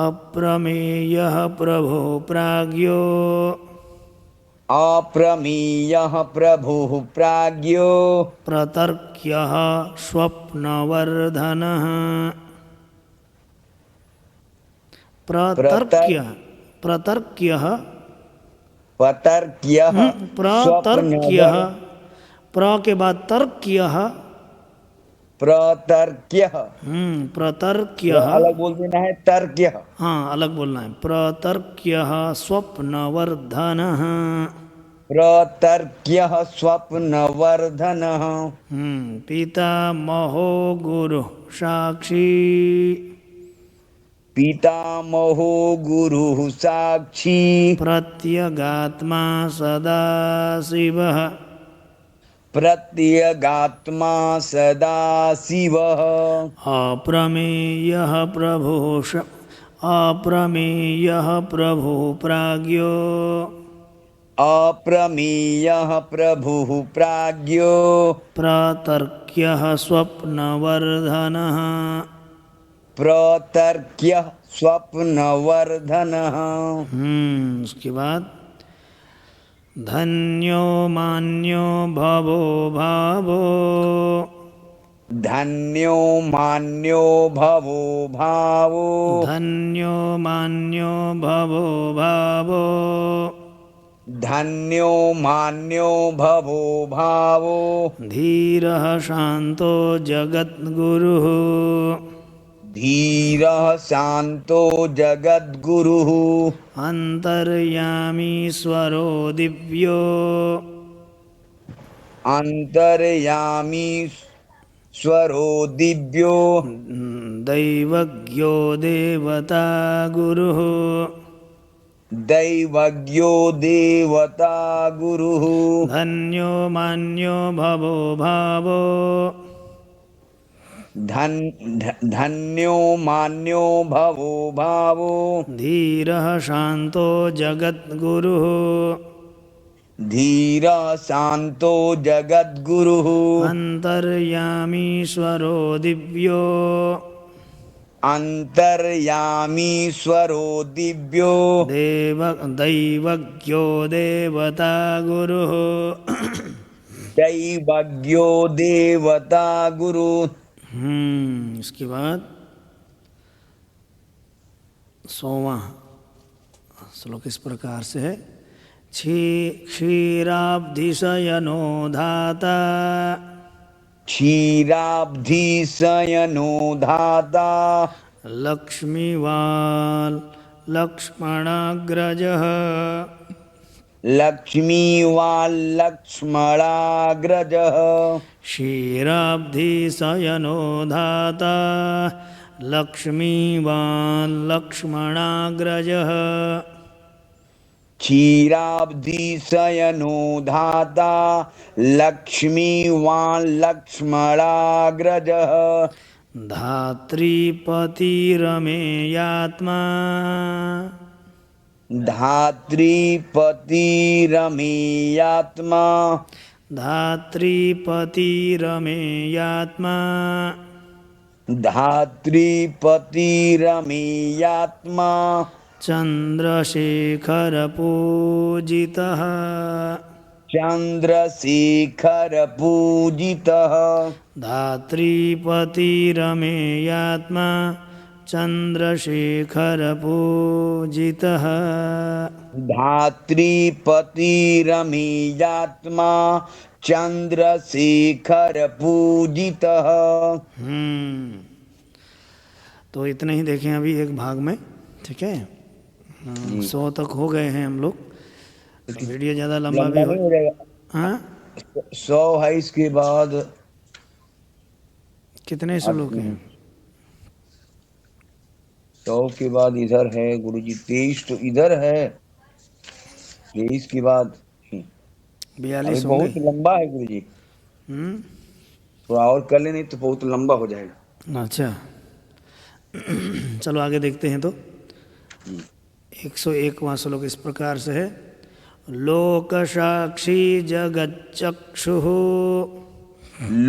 अप्रमेयः प्रभो प्राज्ञो अप्रमेयः प्रभुः प्राज्ञो प्रतर्क्यः स्वप्नवर्धनः प्रतर्क्यः प्रतर्क्यः प्रतर्क्यः प्रतर्क्यः प्र के बाद तर्क्यः प्रतर्क्यः प्रतर्क्यः अलग बोल देना है, तर्क्यः हाँ अलग बोलना है। प्रतर्क्यः स्वप्नवर्धनः प्रतर्क्यः स्वप्नवर्धनः पितामहो गुरु साक्षी पितामहो गुरुः साक्षी प्रत्यगात्मा सदाशिवः प्रत्यगात्मा सदाशिवः अप्रमेयः प्रभुः प्राज्ञो अप्रमेयः प्रभुः प्राज्ञो प्रतर्क्यः स्वप्नवर्धनः प्रतर्क्यः स्वप्नवर्धनः। उसके बाद धन्यो मान्यो भवो भावो धन्यो मान्यो भवो भावो धन्यो मान्यो भवो भावो धन्यो मान्यो भवो भावो धीरः शान्तो जगद्गुरुः धीरः शान्तो जगद्गुरुः अन्तर्यामीश्वरो दिव्यो अन्तर्यामीश्वरो दिव्यो दैवज्ञो देवता गुरुः दैवज्ञो देवता गुरुः धन्यो मान्यो भवो भावो धन्यो मान्यो भवो भावो धीरः शान्तो जगद्गुरुः धीरः शान्तो जगद्गुरुः अन्तर्यामीश्वरो दिव्यो अन्तर्यामीश्वरो दिव्यो दैवज्ञो देवता गुरुः दैवज्ञो देवता गुरु। इसके बाद 100वां श्लोक इस प्रकार से है। क्षीराब्धिशयनो धाता क्षीराब्धिशयनो धाता लक्ष्मीवान् लक्ष्मणाग्रजः लक्ष्मीवाल्लक्ष्मणाग्रजः क्षीराब्धिशयनो धाता लक्ष्मीवान् लक्ष्मणाग्रजः क्षीराब्धिशयनो धाता लक्ष्मीवाल्लक्ष्मणाग्रजः धात्रीपतिरमेयात्मा धात्रीपतिरमेयात्मा धात्रीपतिरमेयात्मा धात्रीपतिरमेयात्मा चन्द्रशेखरपूजितः चन्द्रशेखरपूजितः धात्रीपतिरमेयात्मा चन्द्रशेखरपूजितः धात्रीपतिरमेयात्मा चन्द्रशेखरपूजितः। तो इतने ही देखें अभी एक भाग में, ठीक है। 100 तक हो गए हैं हम लोग, वीडियो ज़्यादा लंबा भी नहीं हो जाएगा। हाँ 100 है, इसके बाद कितने श्लोक हैं? 100 के बाद इधर है गुरुजी 23, तो इधर है 23 के बाद 42 अभी होंगे। बहुत लंबा है गुरुजी, थोड़ा और कर ले, नहीं तो बहुत लंबा हो जाएगा। अच्छा चलो आगे देखते हैं। तो 101वां श्लोक इस प्रकार से है। लोक साक्षी जगच्चक्षुः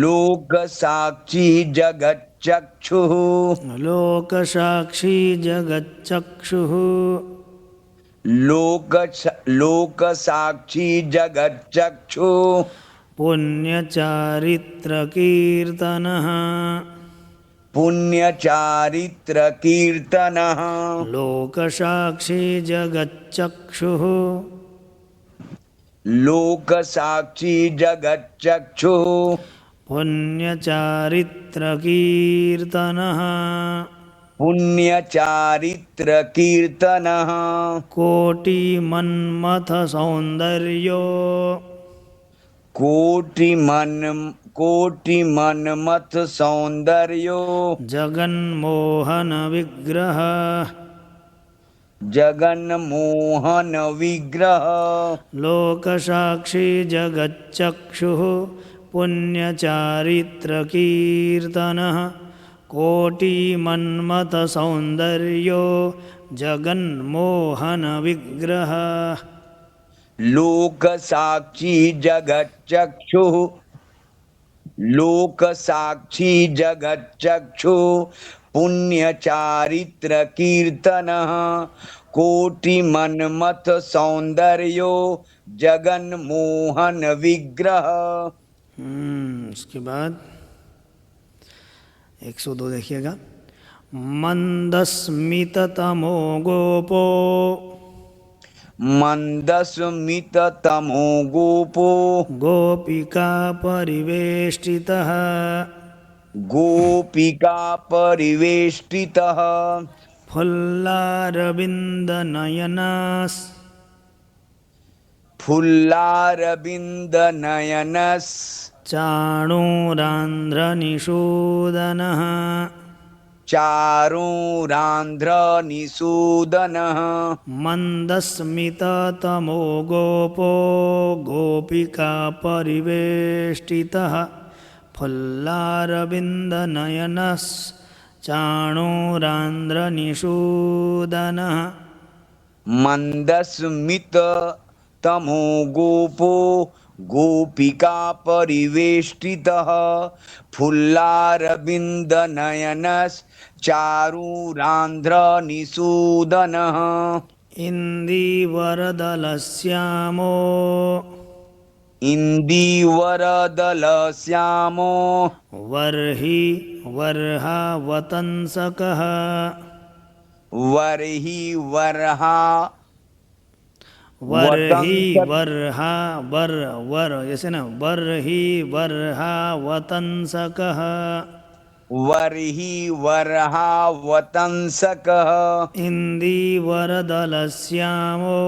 लोक साक्षी जगच्चक्षुः लोक साक्षी जगच्चक्षुः लोक साक्षी जगच्चक्षुः पुण्यचारित्रकीर्तनः पुण्यचारित्रकीर्तनः लोक साक्षी जगच्चक्षुः लोक साक्षी जगच्चक्षुः पुण्यचारित्रकीर्तनः पुण्यचारित्रकीर्तनः कोटिमन्मथ सौन्दर्यो कोटिमन्मथ सौन्दर्यो जगन्मोहन विग्रह जगन्मोहन विग्रह लोकसाक्षी जगच्चक्षुः पुण्यचारित्रकीर्तनः कोटिमन्मथ सौन्दर्यो जगन्मोहन विग्रह लोक साक्षी जगच्चक्षुः लोक साक्षी जगच्चक्षुः पुण्यचारित्रकीर्तनः कोटिमन्मथ सौन्दर्यो जगन्मोहन विग्रह। उसके बाद 102 देखिएगा। मंदस्मिततमो गोपो मंदस्मिततमो गोपो गोपिका परिवेष्टितः गोपिका परिवेष्टितः फुल्लारविन्दनयनस् फुल्लारविन्दनयनस् चाणूरान्ध्रनिषूदनः चारूरान्ध्रनिषूदनः मन्दस्मिततमो गोपो गोपिका परिवेष्टितः फुल्लारविन्दनयनश्चाणूरान्ध्रनिषूदनः मन्दस्मिततमो गोपो गोपिका परिवेष्टितः फुल्लारविन्दनयनश्चारूरान्ध्रनिषूदनः इन्दीवरदलश्यामो इन्दीवरदलश्यामो वर्हि वर्हावतंसकः वर्हि वर्हा वरहि वतंसक वर्हा वर वर ऐसे ना वरहि वर्हा वतंसकः वर्हि वर्हा वतंसकः इन्दीवरदलश्यामो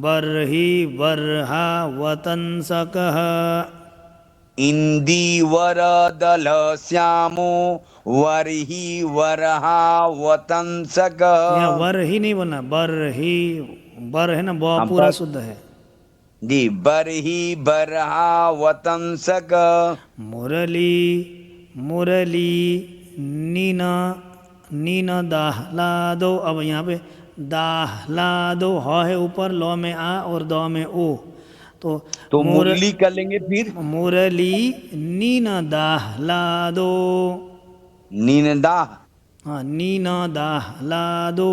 बर्हि वर्हा वतंसकः इंदीवरदल श्यामो वर्हि वर्हा यहाँ वतंसकः। वर ही नहीं बोलना बर्हि बर है ना ब हाँ, पूरा शुद्ध है। जी बरही बरहा वतंसक। मुरली मुरली नीना नीना दाहलादो। अब यहाँ पे दाहलादो ह है ऊपर, लौ में आ और दो में ओ, तो तो मुर मुरली कर लेंगे फिर मुरली नीना दाहलादो। नीनदा। हाँ नीना दाहलादो।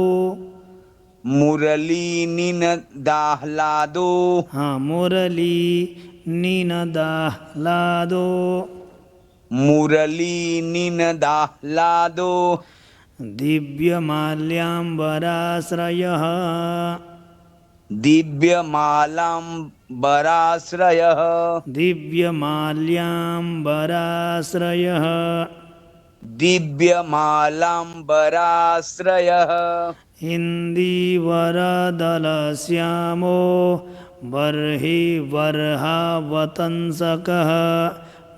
मुरली नीन दाहलादो। हाँ मुरली नीना दाहलादो। मुरली नीन दाहलादो। दिव्यमाल्याम्बराश्रयः दिव्यमालाम्बराश्रयः। दिव्यमाल्याम्बराश्रयः दिव्यमालाम्बराश्रयः। इन्दीवरदलश्यामो बर्हि वर्हावतंसकः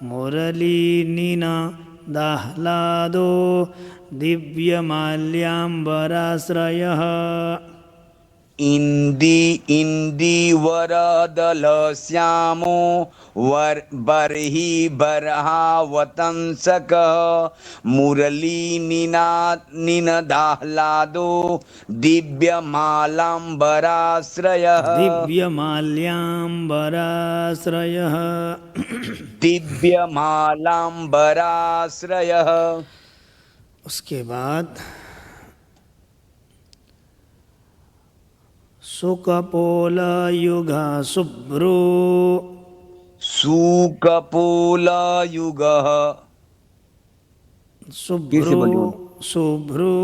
मुरलीनीनदाह्लादो दिव्यमाल्याम्बराश्रयः। इंदीवरदल श्यामो बर्हि बर्हावतंसक। मुरली निनदाह्लादो दिव्यमालाम्बराश्रयः। दिव्यमाल्याम्बराश्रयः दिव्यमालाम्बराश्रयः। उसके बाद सुकपोलयुगा शुभ्रो सुकपोलयुगः। फिर से शुभ्रो बोलिए। शुभ्रो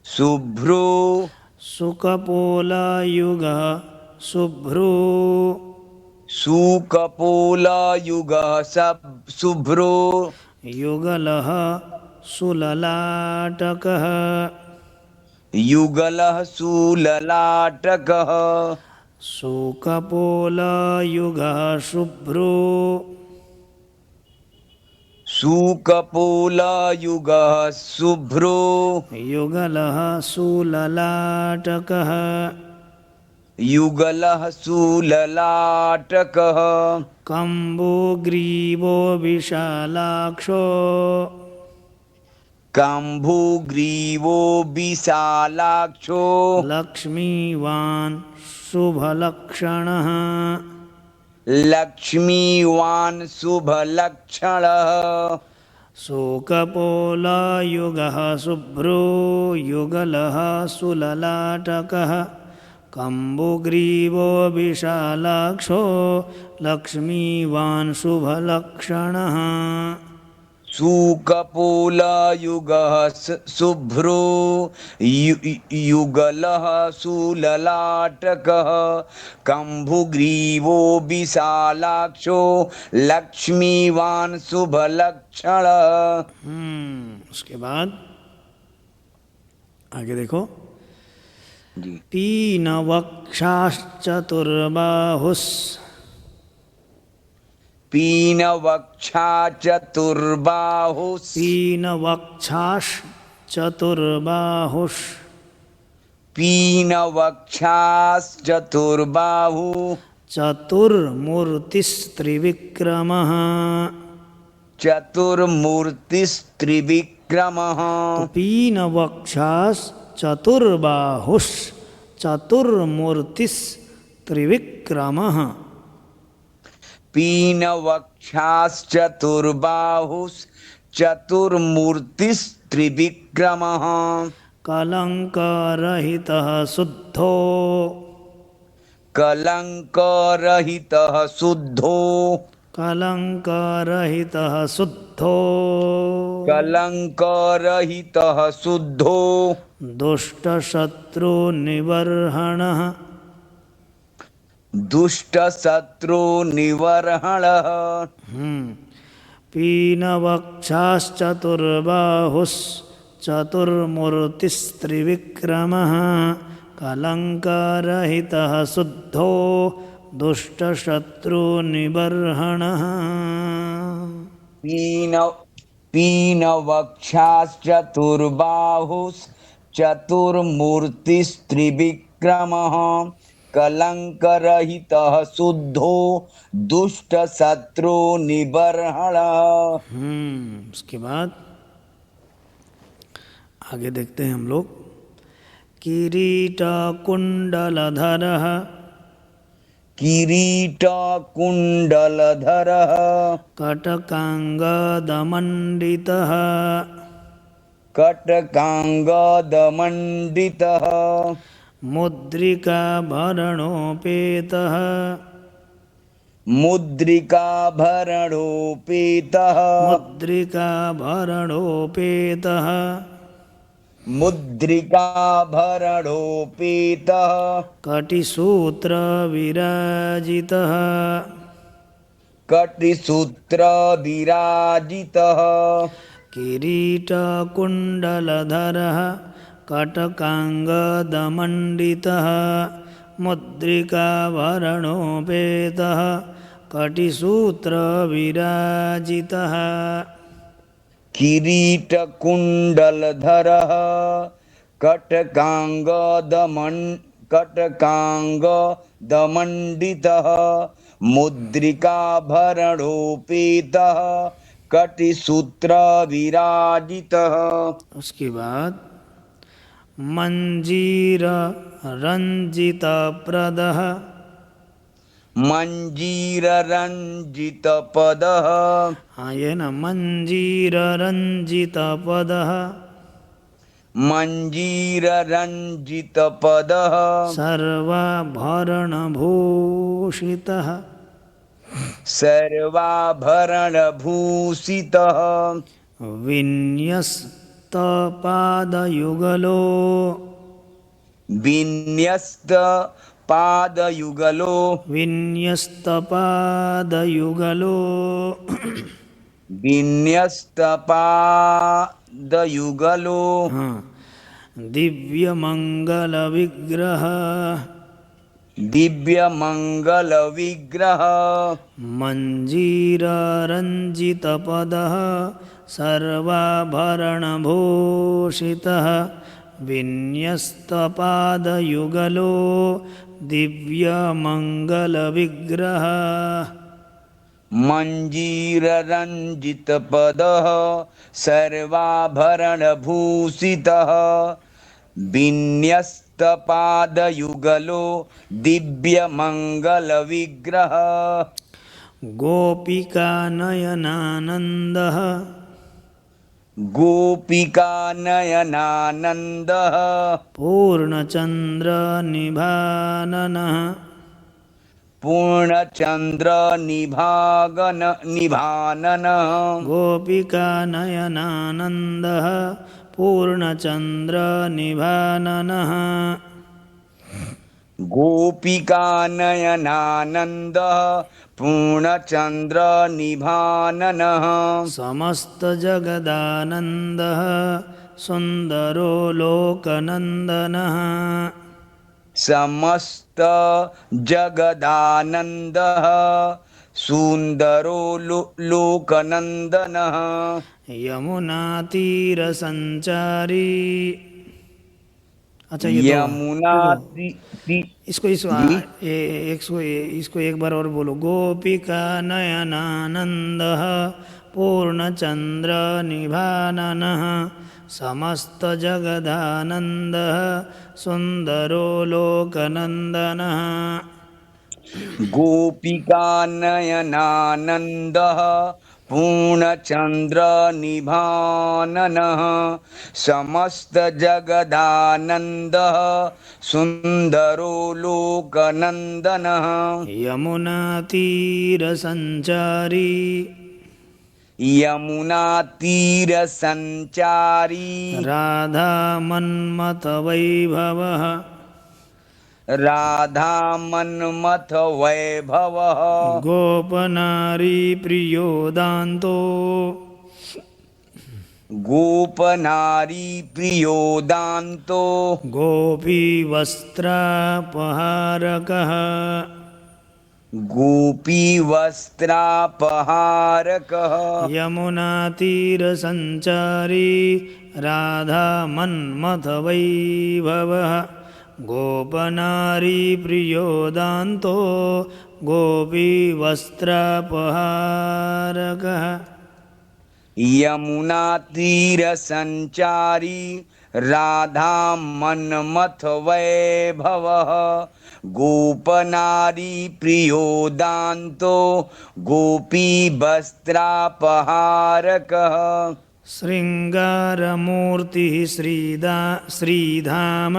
शुभ्रो सुकपोलयुगः शुभ्रो सुकपोलयुगः सब शुभ्रो। युगलः सुललाटकः युगलः सुललाटकः। सुकपोलयुगः शुभ्रो सुकपोलयुगः शुभ्रो। युगलः सुललाटकः युगलः सुललाटकः। कम्बुग्रीवो विशालाक्षो कम्भुग्रीवो विशालाक्षो। लक्ष्मीवान् शुभलक्षणः लक्ष्मीवान् शुभलक्षणः। शोकपोलयुगः शुभ्रो युगलः सुललाटकः कम्बुग्रीवो विशालाक्षो लक्ष्मीवान् शुभलक्षणः। सुकपोलयुगः शुभ्रो युगलः सुललाटकः। कम्भुग्रीवो विशालाक्षो लक्ष्मीवान् शुभलक्षणः। उसके बाद आगे देखो। जी पीनवक्षाश्चतुर्बाहुस् पीनवक्षा चतुर्बाहुः। पीनवक्षाश्चतुर्बाहुष् पीनवक्षाश्चतुर्बाहुः। चतुर्मूर्तिस्त्रिविक्रमः। चतुर्मूर्तिस्त्रिविक्रमः। तो पीनवक्षाश्चतुर्बाहुष् चतुर्मूर्तिस्त्रिविक्रमः। पीनवक्षाश्चतुर्बाहुश्चतुर्मूर्तिस्त्रिविक्रमः। कलङ्करहितः शुद्धो कलङ्करहितः शुद्धो। कलङ्करहितः शुद्धो कलङ्करहितः शुद्धो। दुष्टशत्रुनिबर्हणः दुष्ट शत्रु निवर्हण। पीनवक्षाश्चतुर्बाहुश्चतुर्मूर्तिस्त्रिविक्रमः कलङ्करहितः शुद्धो दुष्टशत्रुनिबर्हणः। पीनवक्षाश्चतुर्बाहुश्चतुर्मूर्तिस्त्रिविक्रमः कलङ्करहितः शुद्धो दुष्टशत्रुनिबर्हण। उसके बाद आगे देखते हैं हम लोग। किरीटकुण्डलधरः किरीटकुण्डलधरः कटकाङ्गदमण्डितः कटकाङ्गदमण्डितः मुद्रिकाभरणोपेतः मुद्रिकाभरणोपेतः मुद्रिकाभरणोपेतः मुद्रिकाभरणोपेतः कटिसूत्रविराजितः कटिसूत्रविराजितः किरीटकुण्डलधरः कटकाङ्गदमण्डितः मुद्रिकाभरणोपेतः कटिसूत्रविराजितः। किरीटकुण्डलधरः कटकाङ्गदमण्डितः मुद्रिकाभरणोपेतः कटिसूत्रविराजितः। उसके बाद मञ्जीररञ्जितप्रदः मञ्जीररञ्जितपदः ये न मञ्जीररञ्जितपदः मञ्जीररञ्जितपदः सर्वाभरणभूषितः सर्वाभरणभूषितः विन्यस्तपादयुगलो विन्यस्तपादयुगलो विन्यस्तपादयुगलो विन्यस्तपादयुगलो दिव्यमङ्गलविग्रह दिव्यमङ्गलविग्रह मञ्जीररञ्जितपदः सर्वाभरणभूषितः विन्यस्तपादयुगलो दिव्यमङ्गलविग्रह मञ्जीररञ्जितपदः सर्वाभरणभूषितः विन्यस्तपादयुगलो दिव्यमङ्गलविग्रह गोपिकानयनानन्दः गोपिकानयनानन्दः पूर्णचन्द्रनिभाननः पूर्णचन्द्रनिभाननः गोपिकानयनानन्दः पूर्णचन्द्रनिभाननः गोपिकानयनानन्दः पूर्णचन्द्रनिभाननः समस्तजगदानन्दः सुन्दरो लोकनन्दनः समस्त जगदानन्दः सुन्दरो लोकनन्दनः यमुनातीरसञ्चारी। अच्छा ये दो यमुना इसको इसको एक बार और बोलो। गोपिका नयनानन्दः पूर्णचन्द्र निभाननः समस्तजगदानन्दः सुन्दरो लोकनन्दनः। गोपिकानयनानन्दः पूर्णचन्द्रनिभाननः समस्तजगदानन्दः सुन्दरो लोकनन्दनः यमुनातीरसञ्चारी। यमुनातीरसञ्चारी राधामन्मथवैभवः राधा मन्मथ वैभवः गोपनारी प्रियोदान्तो गोपनारी प्रियोदान्तो गोपीवस्त्रापहारकः गोपीवस्त्रापहारकः यमुनातीरसञ्चारी राधामन्मथवैभवः गोपनारी प्रियोदान्तो गोपीवस्त्रापहारकः यमुनातीरसञ्चारी राधा मन्मथ वैभवः गोपनारी प्रियोदान्तो गोपीवस्त्रापहारकः शृङ्गारमूर्तिः श्रीधाम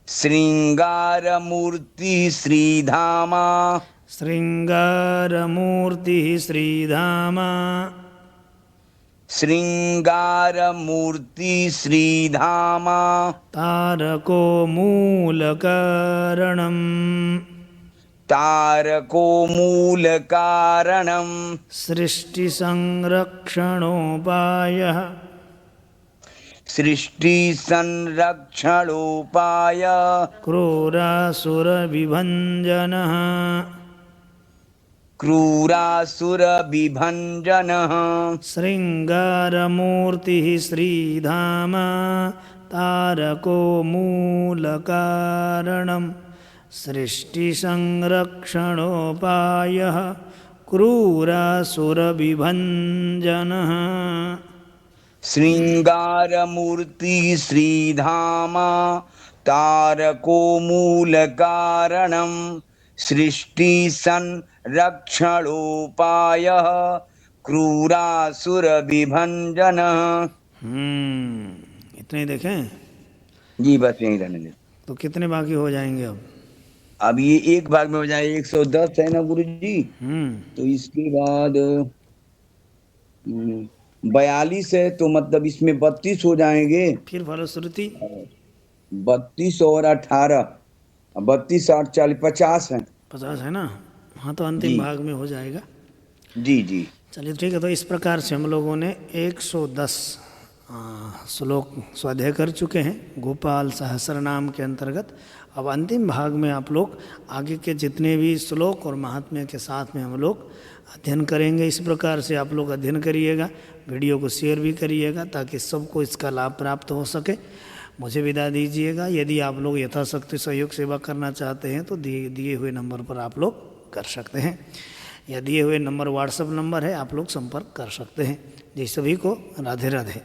शृङ्गारमूर्ति श्रीधाम शृङ्गारमूर्तिः श्रीधाम शृङ्गारमूर्ति श्रीधाम तारको मूलकारणम् तारको मूलकारणम् सृष्टिसंरक्षणोपायः सृष्टिसंरक्षणोपाय क्रूरासुरविभञ्जनः क्रूरासुरविभञ्जनः शृङ्गारमूर्तिः श्रीधाम तारको मूलकारणम् सृष्टिसंरक्षणोपायः क्रूरासुरविभञ्जनः शृङ्गारमूर्ति श्रीधाम तारको मूलकारणम् सृष्टिसंरक्षणोपायः क्रूरासुरविभञ्जनः। इतने ही देखें जी बस यही रहने दे। तो कितने बाकी हो जाएंगे अब ये एक भाग में हो जाए 110 है ना गुरु जी। तो इसके बाद 42 है तो मतलब इसमें 32 हो जाएंगे। फिर फलश्रुति 32 और 18 32 8 40 50 है 50 है ना। हाँ तो अंतिम भाग में हो जाएगा। जी जी चलिए ठीक है। तो इस प्रकार से हम लोगों ने 110 श्लोक स्वाध्याय कर चुके हैं गोपाल सहस्र नाम के अंतर्गत। अब अंतिम भाग में आप लोग आगे के जितने भी श्लोक और महात्म्य के साथ में हम लोग अध्ययन करेंगे। इस प्रकार से आप लोग अध्ययन करिएगा, वीडियो को शेयर भी करिएगा ताकि सबको इसका लाभ प्राप्त हो सके। मुझे विदा दीजिएगा। यदि आप लोग यथाशक्ति सहयोग सेवा करना चाहते हैं तो दिए हुए नंबर पर आप लोग कर सकते हैं, या दिए हुए नंबर व्हाट्सएप नंबर है, आप लोग संपर्क कर सकते हैं। जी सभी को राधे राधे।